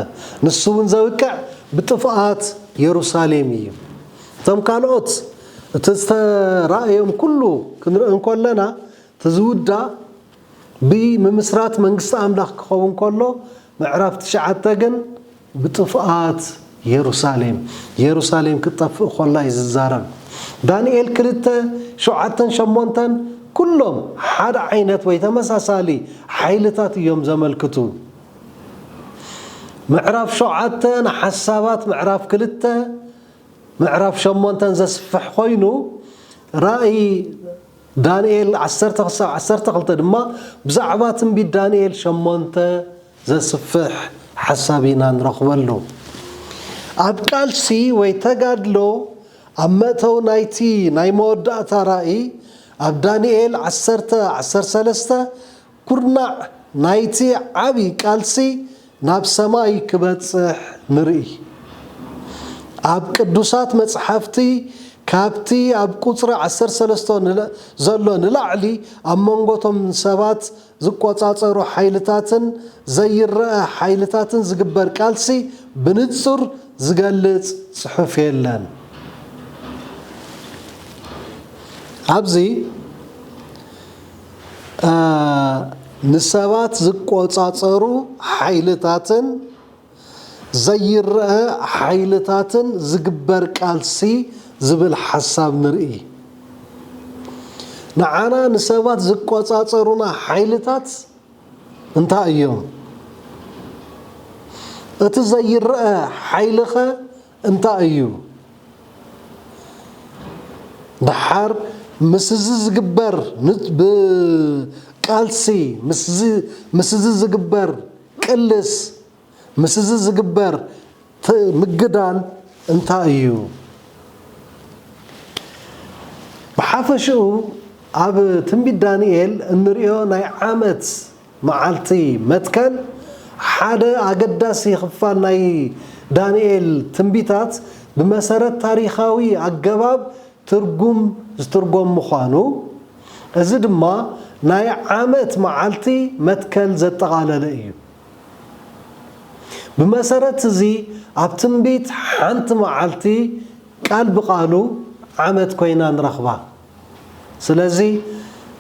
ንሱ እውን ዘውቅዕ ብጥፍኣት የሩሳሌም እዩ እቶም ካልኦት እቲ ዝተራእዮም ኩሉ ክንርኢ ከለና ትዝውዳእ ብምምስራት መንግስቲ ኣምላኽ ክኸውን ከሎ ምዕራፍ 9 ግን ብጥፍኣት የሩሳሌም ክጠፍእ ከላ እዩ ዝዛረብ ዳንኤል 2:7-8 ኩሎም ሓደ ዓይነት ወይ ተመሳሳሊ ሓይልታት እዮም ዘመልክቱ ምዕራፍ 7 ሓሳባት ምዕራፍ 2 ምዕራፍ 8 ዘስፍሕ ኮይኑ ራእይ ዳንኤል 10-12 ድማ ብዛዕባ ትንቢት ዳንኤል 8 ዘስፍሕ ሓሳብ ኢና ንረኽበሉ ኣብ ቃልሲ ወይ ተጋድሎ ኣብ መእተው ናይቲ ናይ መወዳእታ ራእይ ኣብ ዳንኤል 10:13 ኩርናዕ ናይቲ ዓብይ ቃልሲ ናብ ሰማይ ክበጽሕ ንርኢ ኣብ ቅዱሳት መጽሓፍቲ ካብቲ ኣብ ቁጽሪ 13 ዘሎ ንላዕሊ ኣብ መንጎቶም ሰባት ዝቆጻጸሩ ሓይልታትን ዘይረአ ሓይልታትን ዝግበር ቃልሲ ብንጹር ዝገልጽ ጽሑፍ የለን ኣብዚ ንሰባት ዝቆጻጸሩ ሓይልታትን ዘይረአ ሓይልታትን ዝግበር ቃልሲ ዝብል ሓሳብ ንርኢ ንዓና ንሰባት ዝቆጻጸሩና ሓይልታት እንታይ እዮም እቲ ዘይረአ ሓይልኸ እንታይ እዩ ድሓር ምስዚ ዝግበር ብቃልሲ ምስዚ ዝግበር ቅልስ مسز زجبر مجدال انتايو بحافشو أب تنبي دانيال النريو ناي عامت معالتي متكل حدا أقداسي خفال ناي دانيال تنبيتات بمسارات تاريخاوي أجباب ترجم مخانو أزيد ما ناي عامت معالتي متكل زت على لأيو بمسارات زي أبتنبيت حنت معالتي قال بقالو عامت كوينان رخبا سلازي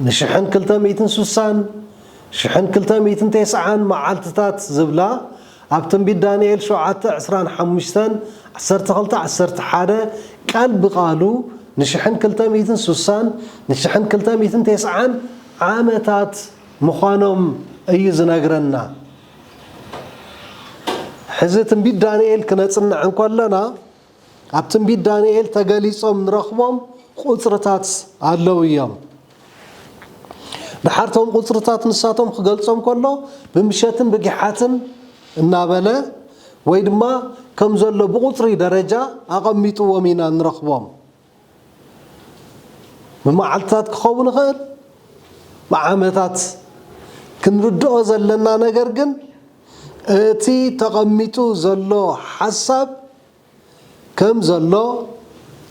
نشحن كلتا ميتن سوسان شحن كلتا ميتن تيسعان معالتتات زبلا أبتنبيت دانيال شوعات عسران حمشتان عسرت غلطة عسرت حادة قال بقالو نشحن كلتا ميتن سوسان نشحن كلتا ميتن تيسعان عامتات مخانم أي زناقرنا حزة تنبيت دانيال كنا تصنع عن كلنا أبتنبيت دانيال تقاليصهم نرخبهم قصرتات علويام بحرتهم قصرتات نساتهم خقلصهم كله بمشاتن بقحاتن النابلة ويدما كم زلوا بقصري درجة أقميتوا ومينا نرخبهم بمعالتات كخون غير معامتات كنردو زلنا نقرقن اتي تقميتوا زلوا حسب كم زلوا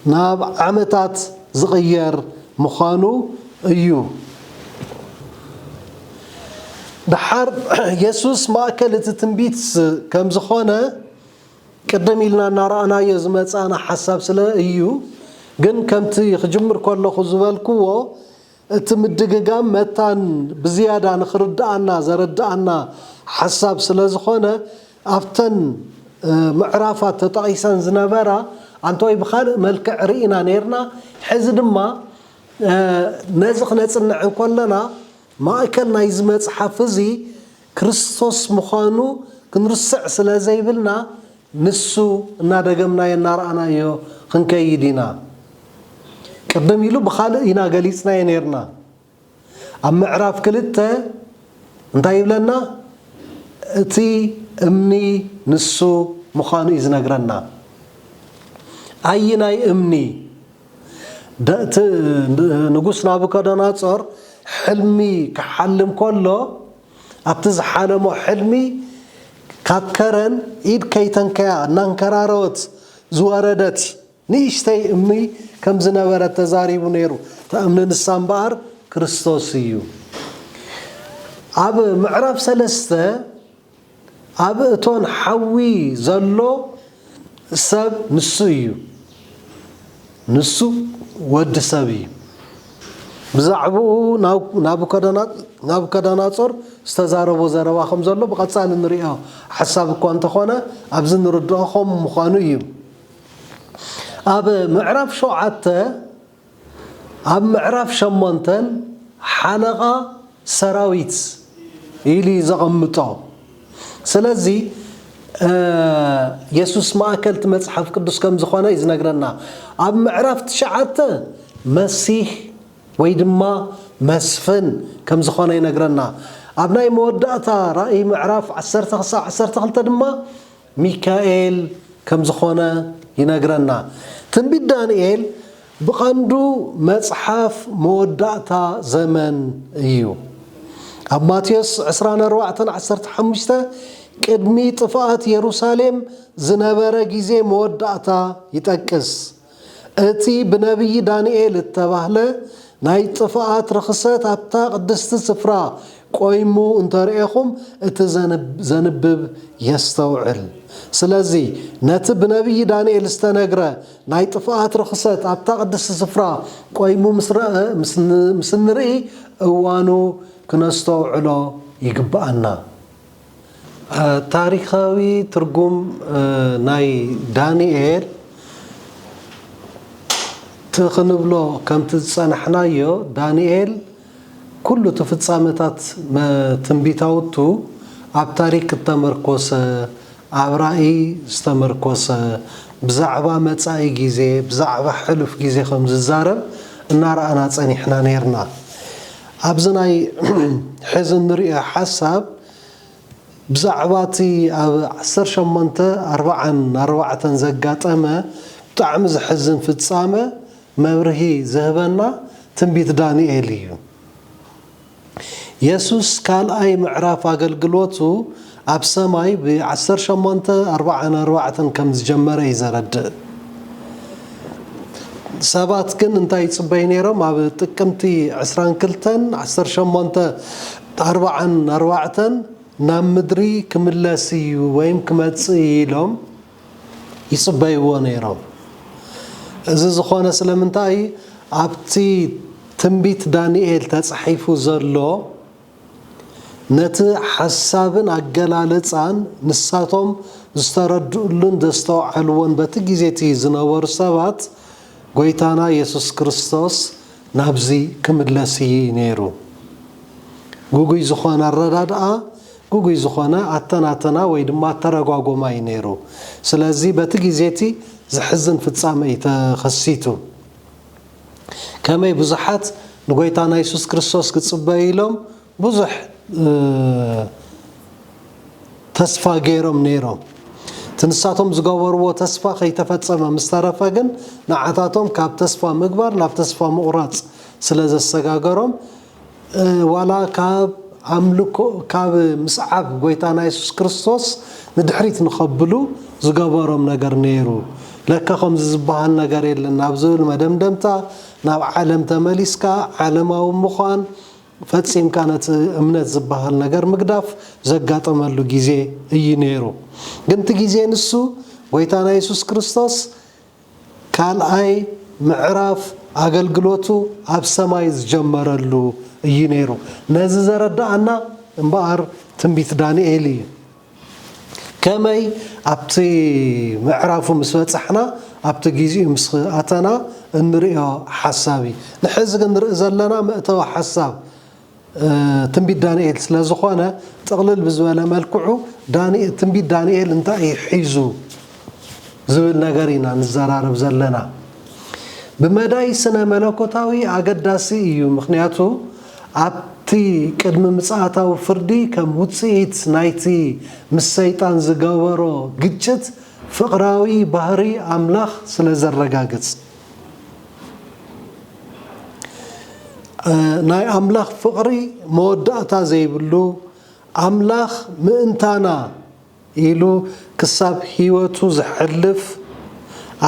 ناب عامتات زغير مخانو ايو بحر يسوس ما أكلت تنبيت كم زخانة قدم لنا نرانا يزمت أنا حساب سلا ايو جن كم تي خجمر كله خزوالكوا تمدققام متان بزيادة نخرد عنا زرد عنا حساب سلا زخانة أفتن معرفات تطعيسان زنبرا أنتوي بخال ملك عرينا نيرنا حزد ما نازق نتصنع كلنا ما أكلنا يزمت حافظي كريستوس مخانو كنرسع سلا زيبلنا نسو نادقمنا ينار أنا يو خنكيدينا قدم يلو بخال إنا قليسنا ينيرنا أما عراف كلتا انتايب لنا تي أمني نسو مخانو إزنقرنا أيناي أمني نقص نابوكدنصر حلمي كحلم كله أبتز حالمو حلمي كابكرن إيد كيتنكا نانكراروت زواردت نيشتي أمي كم زنبرة تزاريب نيرو تأمن السنبار كريستوسيو أب معرف سلسته أب أتون حوي زلو سب نسيو نسو ود سبي بزعبو نابوكدنصر استزاربو زربا خم زلو بقصال نريها حساب كونت خونه ابز نردوهم مخانو يو اب معرف شوعته اب معرف شمونتن حلقه سراويت إلي زغمطو سلازي يسوس ما أكلت مصحف قدس كم زخانة يزنقرنا أب معرف تشعته مسيح ويدما مسفن كم زخانة ينقرنا أبناء مودعتا رأي معرف عسرت غلطة دما ميكائيل كم زخانة ينقرنا تنبيت دانيال بقندو مصحف مودعتا زمن ايو أب ماتيوس 24:15 قدمي طفاءات يروساليم زنبره غيزي مودعتا يتقس اتي بنبي دانيال التباهله ناي طفاءات رخصت ابتا قدست سفرا قويمو انتريخم اتزنبب يستوعل سلازي نت بنبي دانيال استنغره ناي طفاءات رخصت ابتا قدست سفرا قويمو مسنري اوانو كنستوعلو يقبأنا تاريخاوي ترجم ناي دانيال تخنبلو كم تصنحنايو دانيال كله تفصامتات ما تنبيتاوتو اب تاريخ التمركز اب رأي استمركز بزعبا مصاي غيزي بزعبا حلف غيزي خمز الزارب نرانا صنيحنا نيرنا ابزناي حزن رئه حساب بزعباتي عسر شمانتا 4 زقاطمه بطعم زحزن في تصامه مبرهي ذهبنا تنبيت دانيኤል እዩ يسوس قال اي معراف اغلغلوتو اب سماي ب1844 كم زجمره يزرد سبات كن انتي صبي نيرم اب تقمتي 22 1844 نام مدري كملاسي ويم كمصي لهم يصبيو نيرم እዚ ዝኾነ ስለምንታይ ኣብቲ ትንቢት ዳንኤል ተጻሒፉ ዘሎ ነቲ ሓሳብን ኣገላለጻን ንሳቶም ዝተረድኡልን ደስተውዓልዎን በቲ ግዜቲ ዝነበሩ ሰባት ጎይታና ኢየሱስ ክርስቶስ ናብዚ ክምለስ ነይሩ ጉጉይ ዝኾነ ረዳድኣ ጉጉይ ዝኾነ ኣተናተና ወይ ድማ ተረጓጎማይ ነይሩ ስለዚ በቲ ግዜቲ زحزن في الصامي تخسيتو كما بزحات نغويتانا يسوس كريستوس كتصبايلهم بزح تسفا غيرهم نيرهم تنساتهم زغورو تسفا خيتفصم مسترفا كن نعاتاتهم كاب تسفا مغبار ناب تسفا مقراص سلاز السغاغرهم ولا كاب عملكو كاب مسعب غويتانا يسوس كريستوس ندحريت نخبلو زغبرهم نغر نيرو لكن خمس زبان نجار لنا بزول مدام دمتا ناب عالم تمليسكا عالماو مخان فتسيم كانت امنت زبان نجار مقداف زقات امالو جيزي ينيرو قنت جيزي نسو ويتانا يسوس كريستوس كان اي معراف اقلقلوتو اب سمايز جمرلو ينيرو نازي زردعنا انبار تنبيت دانيኤል كماي ابتي معرفو مسبصحنا ابتي غيزي مساتنا نريو حسابي نحزق نرئ زلنا مأتو حساب تنبيت دانيኤል ስለዝኾነ تقلل بزوال ملكعو تنبيت دانيኤል እንታይ يحيزو ዝብል ነገሪና نزرارب زلنا بمداي سنه ملكوتاوي اقداسي እዩ ምክንያቱ ابتي قدم مصاتاو فردي كم وصيت نايتي مسيطان زغبرو ግጭት فقراوي ባህሪ አምላኽ ስለዘረጋግጽ ናይ አምላኽ ፍቅሪ መወዳእታ ዘይብሉ አምላኽ ምእንታና ኢሉ ክሳብ ህይወቱ ዝሕልፍ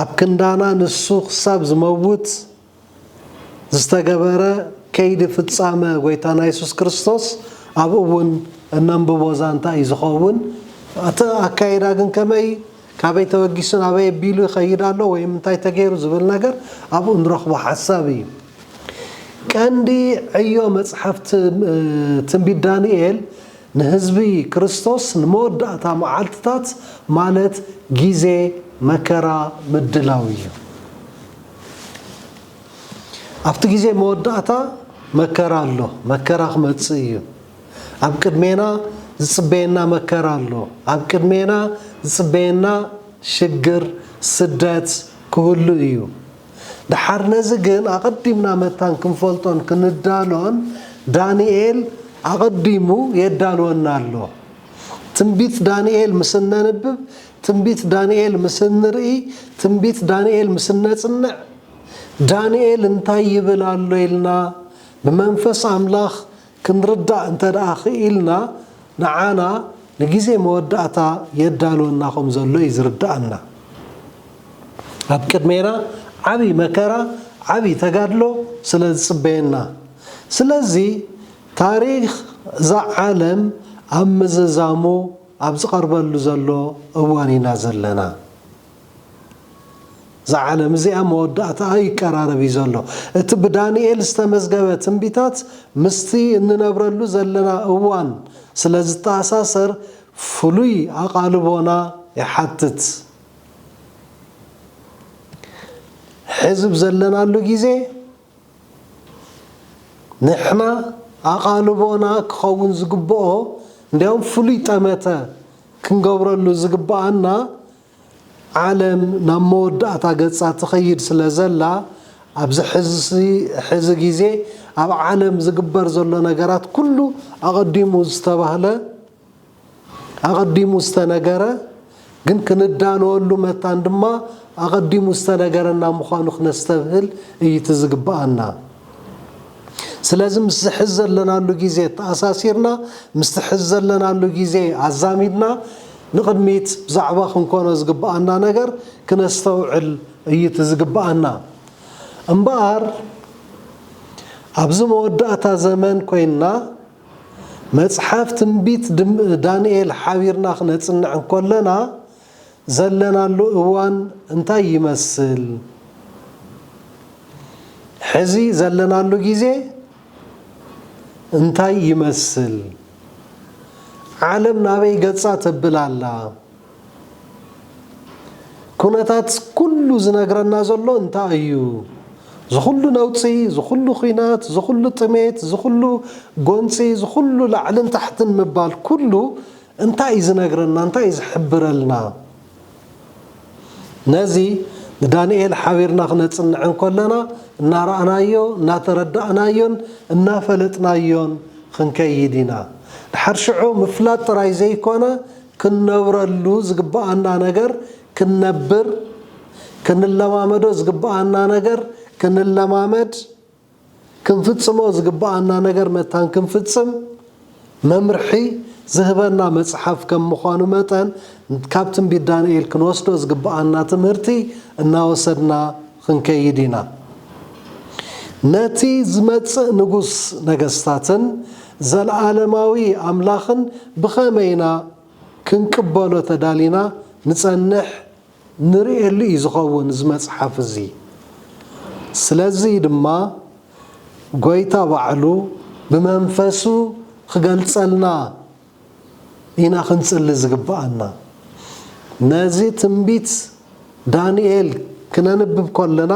ኣብ ክንዳና ንሱ ክሳብ ዝመውት ዝተገበረ كيد فتصامه غويتانا يسوس كريستوس ابون اننببو زانتا يزخون اتا اكايدا كن كماي كابي توغيسن ابي بيلو خيدالو ويم انتي تغيرو زبل نغر ابو نرخبو حسابي كاندي ايو مصحفت تنبيت دانيኤል نحزبي كريستوس نموداتا معالتات مالت غيزي مكرا مدلاوي افت غيزي موداتا مكرا الله مكرا خمصي اب قدمينا زصبينا مكرا الله اب قدمينا زصبينا شجر سدات كله ايو دحرنا زغن اقدمنا متان كنفلطون كندالون دانيኤል اقدمو يدالونا الله تنبيت دانيኤል مسننبب تنبيت دانيኤል مسنري تنبيت دانيኤል مسنصنع دانيኤል እንታይ ይብላሉ ኢልና بمنفس أملاخ كنردع انت داخلنا نعانا نجيزي مودعتا يدالو ناخم زلو يزردعنا أبكد مينا عبي مكرا عبي تقادلو سلز صبينا سلزي تاريخ زا عالم أمززامو أبز قربلو زلو أواني نازلنا زعلم زي مودعت اي قرار بيزلو ات بدانيኤል استمزغبه تنبيتات مستي اننبرلو زلنا اوان سلاز تاساسر فلوي اقالبونا يحتت حزب زلنا له غيزي نحنا اقالبونا كخون زغبو نديوم فلوي طمته كنغبرلو زغبانا عالم نمودعتا قصات تخيد سلازلا ابز حز غيزي اب عالم زغبر زلو نغرات كله اقدمو استباهله ኣቐዲሙ ዝተነገረ ግን ክንዳለወሉ መታን ድማ ኣቐዲሙ ዝተነገረና ምዃኑ ክነስተብህል እዩ ትዝግባአና ስለዚ ምስ ዝሕዝ ዘለናሉ ግዜ ተኣሳሲርና ምስ ዝሕዝ ዘለናሉ ግዜ ኣዛሚድና ንቕድሚት ብዛዕባ ክንኮኖ ዝግባአና ነገር ክነስተውዕል እዩ ትዝግባአና እምበኣር ኣብዚ መወዳእታ ዘመን ኮይንና መጽሓፍ ትንቢት ዳንኤል ሓቢርና ክነጽንዕ እንከለና ዘለናሉ እዋን እንታይ ይመስል ሕዚ ዘለናሉ ግዜ እንታይ ይመስል ዓለም ናበይ ገጻ ተብላላ ኩነታት ኩሉ ዝነግረና ዘሎ እንታይ እዩ ዝኹሉ ነውፂ ዝኹሉ ኺናት ዝኹሉ ጥሜት ዝኹሉ ጎንፂ ዝኹሉ ላዕልን ታሕትን ምባል ኩሉ እንታይ ዝነግረና እንታይ ዝሕብረልና ነዚ ዳንኤል ሓቢርና ክነጽንዕ እንከለና እናረኣናዮ እናተረዳእናዮን እናፈለጥናዮን ክንከይድ ኢና ድሓር ሽዑ ምፍላጥ ጥራይ ዘይኮነ ክንነብረሉ ዝግባአና ነገር ክንነብር ክንለማመዶ ዝግባአና ነገር ክንለማመድ ክንፍጽሞ ዝግባአና ነገር መታን ክንፍጽም መምርሒ ዝህበና መጽሓፍ ከም ምዃኑ መጠን ካብ ትንቢት ዳንኤል ክንወስዶ ዝግባአና ትምህርቲ እናወሰድና ክንከይድ ኢና ነቲ ዝመጽእ ንጉስ ነገስታትን ዘለዓለማዊ ኣምላኽን ብኸመይና ክንቅበሎ ተዳሊና ንጸንሕ ንርእየሉ እዩ ዝኸውን እዚ መጽሓፍ እዚ ስለዚ ድማ ጎይታ ባዕሉ ብመንፈሱ ክገልጸልና ኢና ክንጽሊ ዝግባአና ነዚ ትንቢት ዳንኤል ክነንብብ ከለና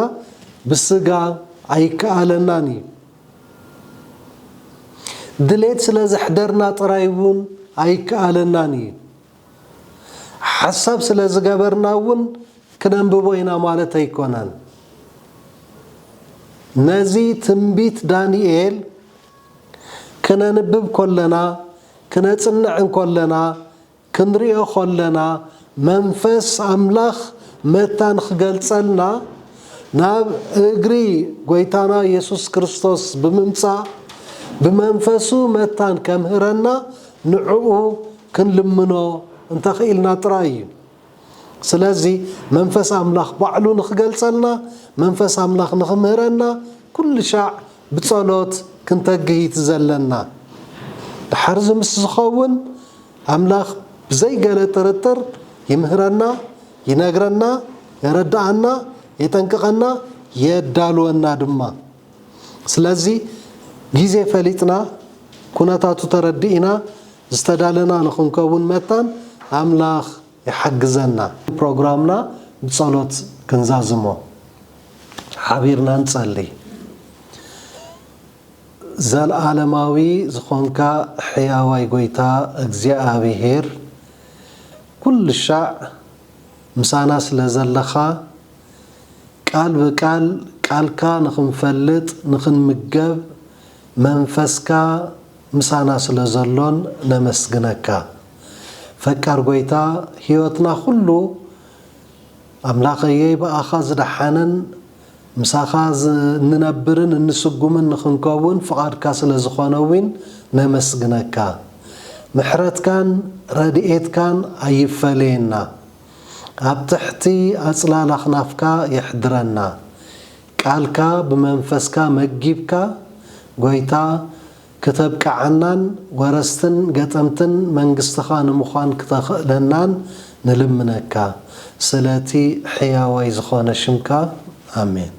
ብስጋ ኣይከኣለናን እዩ ድሌት ስለ ዘሕደርና ጥራይ እውን ኣይከኣለናን እዩ ሓሳብ ስለ ዝገበርና እውን ክነንብቦ ኢና ማለት ኣይኮነን ነዚ ትንቢት ዳንኤል ክነንብብ ከለና ክነጽንዕ ከለና ክንሪኦ ከለና መንፈስ ኣምላኽ መታን ክገልጸልና ናብ እግሪ ጎይታና ኢየሱስ ክርስቶስ ብምምጻእ ብመንፈሱ መታን ከምህረና ንዕኡ ክንልምኖ እንተኽኢልና ጥራይ እዩ ስለዚ መንፈስ ኣምላኽ ባዕሉ ንክገልጸልና መንፈስ ኣምላኽ ንኽምህረና ኩሉ ሻዕ ብጸሎት ክንተግሂት ዘለና ድሓር ምስ ዝኸውን ኣምላኽ ብዘይገለ ጥርጥር ይምህረና ይነግረና የረዳአና የጠንቅቐና የዳልወና ድማ ስለዚ ግዜ ፈሊጥና ኩነታቱ ተረዲእና ዝተዳለና ንኽንከውን መታን ኣምላኽ ይሓግዘና ፕሮግራምና ብጸሎት ክንዛዝሞ ሓቢርና ንጸልይ ዘለዓለማዊ ዝኾንካ ሕያዋይ ጎይታ እግዚኣብሔር ኩሉ ሻዕ ምሳና ስለ ዘለኻ ቃል ብቃል ቃልካ ንኽንፈልጥ ንኽንምገብ መንፈስካ ምሳና ስለ ዘሎን ነመስግነካ ፈቃር ጎይታ ህይወትና ሁሉ ኣምላኸየይ በኣኻ ዝደሓነን ምሳኻ ንነብርን እንስጉምን ንኽንከውን ፍቓድካ ስለ ዝኾነውን ነመስግነካ ምሕረትካን ረድኤትካን ኣይፈለየና ኣብ ትሕቲ ኣጽላል ኣኽናፍካ የሕድረና ቃልካ ብመንፈስካ መጊብካ ጎይታ ከተብቃዓናን ወረስትን ገጠምትን መንግስትኻ ንምዃን ክተኽእለናን ንልምነካ ስለቲ ሕያዋይ ዝኾነ ሽምካ ኣሜን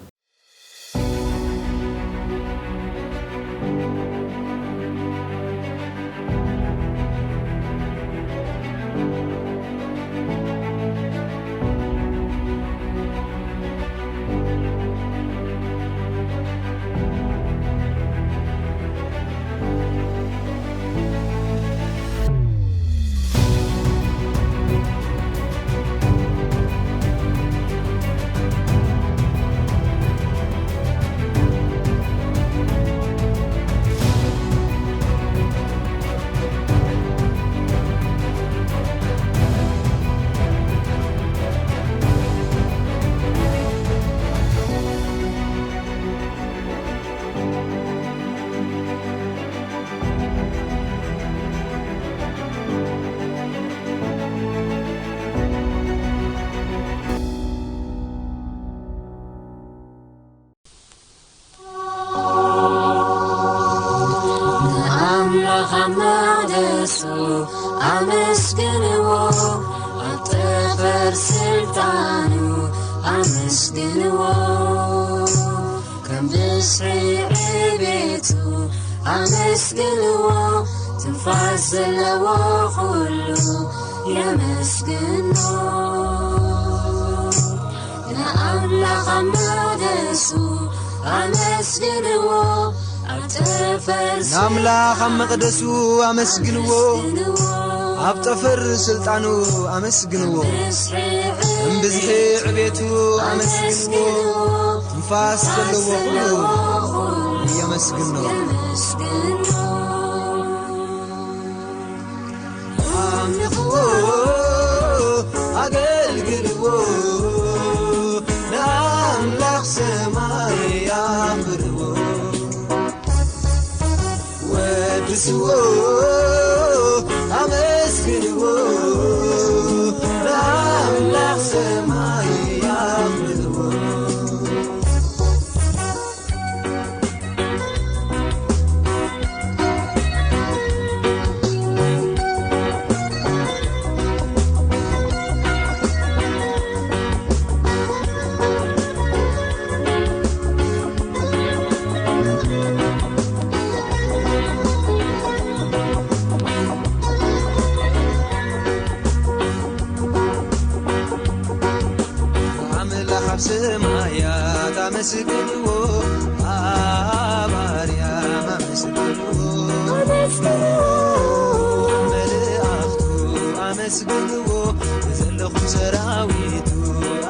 مقدسو أمسكنو أطفر سلطانو أمسكنو كم بسعي عبيتو أمسكنو تنفاس لو خلو يمسكنو أملاك مقدسو أمسكنو نملاك مقدسو أمسكنو أبتفر سلطانو أمسكنو بزحي عبيتو أمسكنو نفاس لو خلو يمسكنو أملكو أقلقلو نملاك سماي يامرو ودسو أمسكنو نملاك سماي يامرو سمايات أمسكنو آباريا أمسكنو ملأختو أمسكنو زلخم سراويتو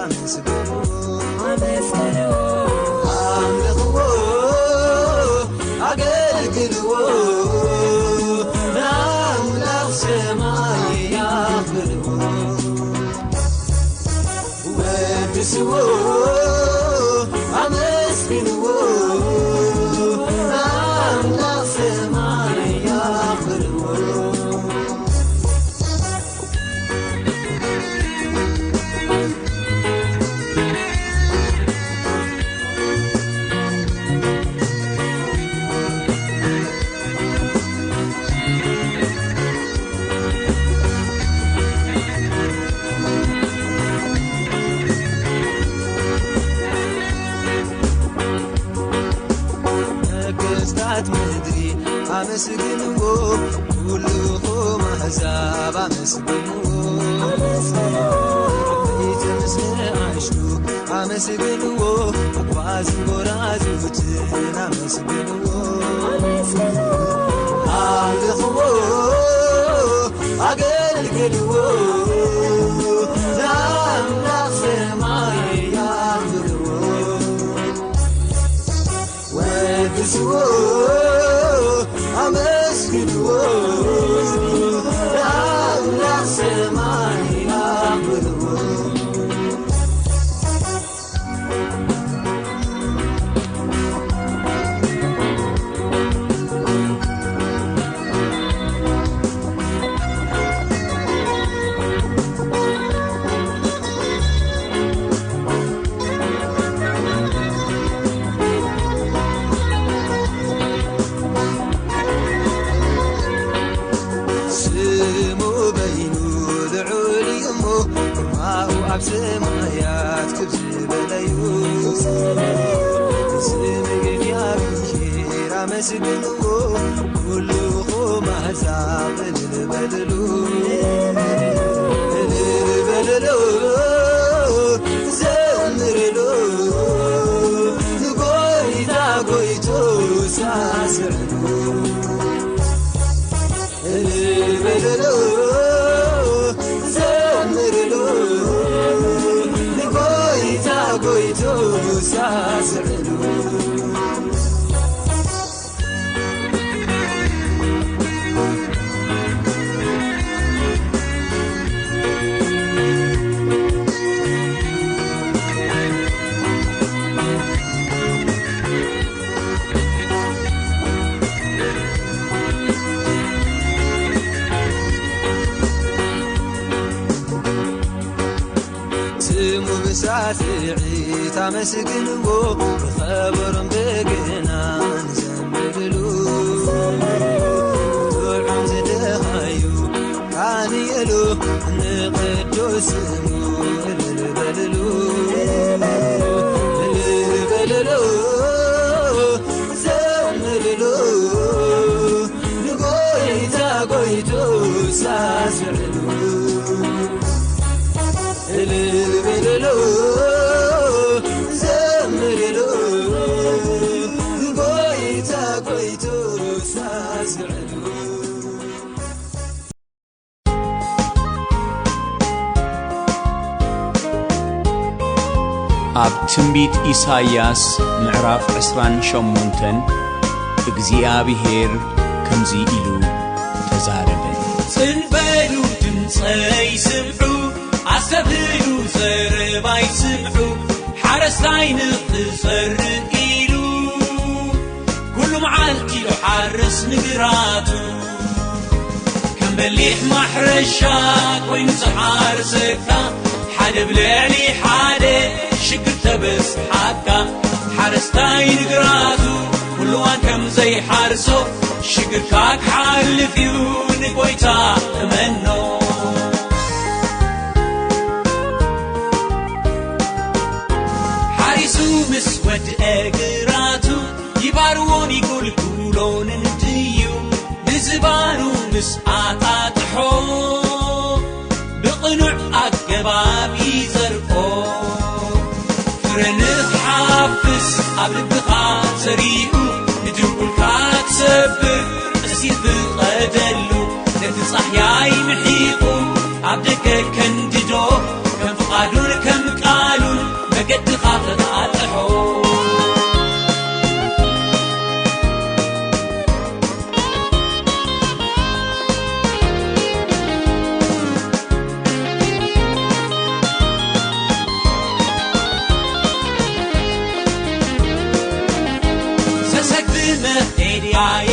أمسكنو أملكو أقلقلو نملك سماي يغفرو ودسو أمسكنو نملك سماي يغفرو مدري أمسكنو كلكم أحزاب أمسكنو بيت مسمع عشتو أمسكنو أقواز برازوتين أمسكنو أملكو أقلقلو نملك سماي يغفرو ودسو أمسكنو نملك سماي يغفرو سمايات كبزبليو سمي يا بخير أمسكنو كلكم أحزاب البدلو زمرلو نقويتا قويتو ساسعلو البدلو قويتو ساسعلو بساسعي تمسكنو بخبر بقنا نزمدلو توعم زدخاي نقدس البللو البللو زمللو نقويتا قويتو ساسعلو البللو زمللو نقويتا قويتو ساسعلو ኣብ ትንቢት ኢሳይያስ ምዕራፍ 28 እግዚአብሔር ከምዚ ኢሉ ተዛረበ ጽንበሉ ድምፀይ ስምዑ ኣሰብህሉ ዘረባይ ስምዑ ሓረስታይ ንኽዘርእ ኢሉ ኩሉ መዓልቲ ኢሉ ሓርስ ንግራቱ ከም በሊሕ ማሕረሻ ኮይኑ ዝሓርሰካ ሓደ ብልዕሊ ሓደ ሽግር ተበስሓካ ሓረስታይ ንግራቱ ኩሉዋን ከም ዘይሓርሶ ሽግርካ ክሓልፍ እዩ ንጎይታ እመኖ ሓሪሱ ምስ ወድአ ግራቱ ይባርዎን ይጉልጉሎን እንትዩ ንዝባኑ ምስ ኣጣጥሖ ብቕኑዕ ኣገባብ ይዘርኦ ፍረንኽ ሓፍስ ኣብ ልብኻ ዘሪኡ ንድውልካ ትሰብር እሲር ብቐደሉ ነቲ ጻሕያይ ምሒቑ ኣብ ደገ ከንድዶ ከም ፍቓዱን ከም ቃሉን መገድኻ ተጣጥሖ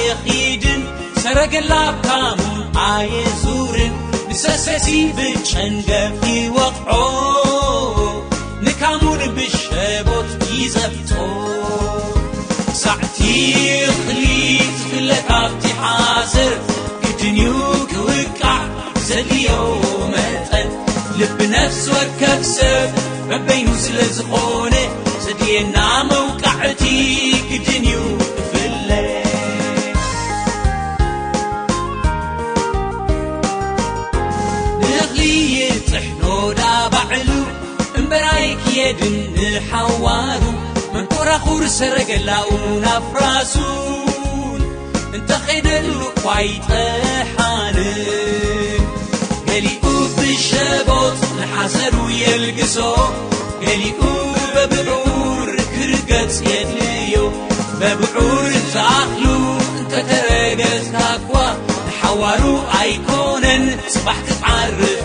يخيدن سرقلاب كامون عايزورن نساسسي بچنگفي وقعو نكامون بشبوت يزبطو ساعتي خليت فلتابتي حاضر قدنيو كوقع زليو متن لب نفس وكفسب مبينو سلزقوني زدينا موقعتي قدنيو يدن حوارو من كراخور سرقلاون أفراسون انت خيدلو قويت حانن قليقو بالشبوت نحسرو يلقسو قليقو ببعور كرقت يدليو ببعور تاخلو انت ترقت تاكوا نحوارو ايكونن صباح تتعرف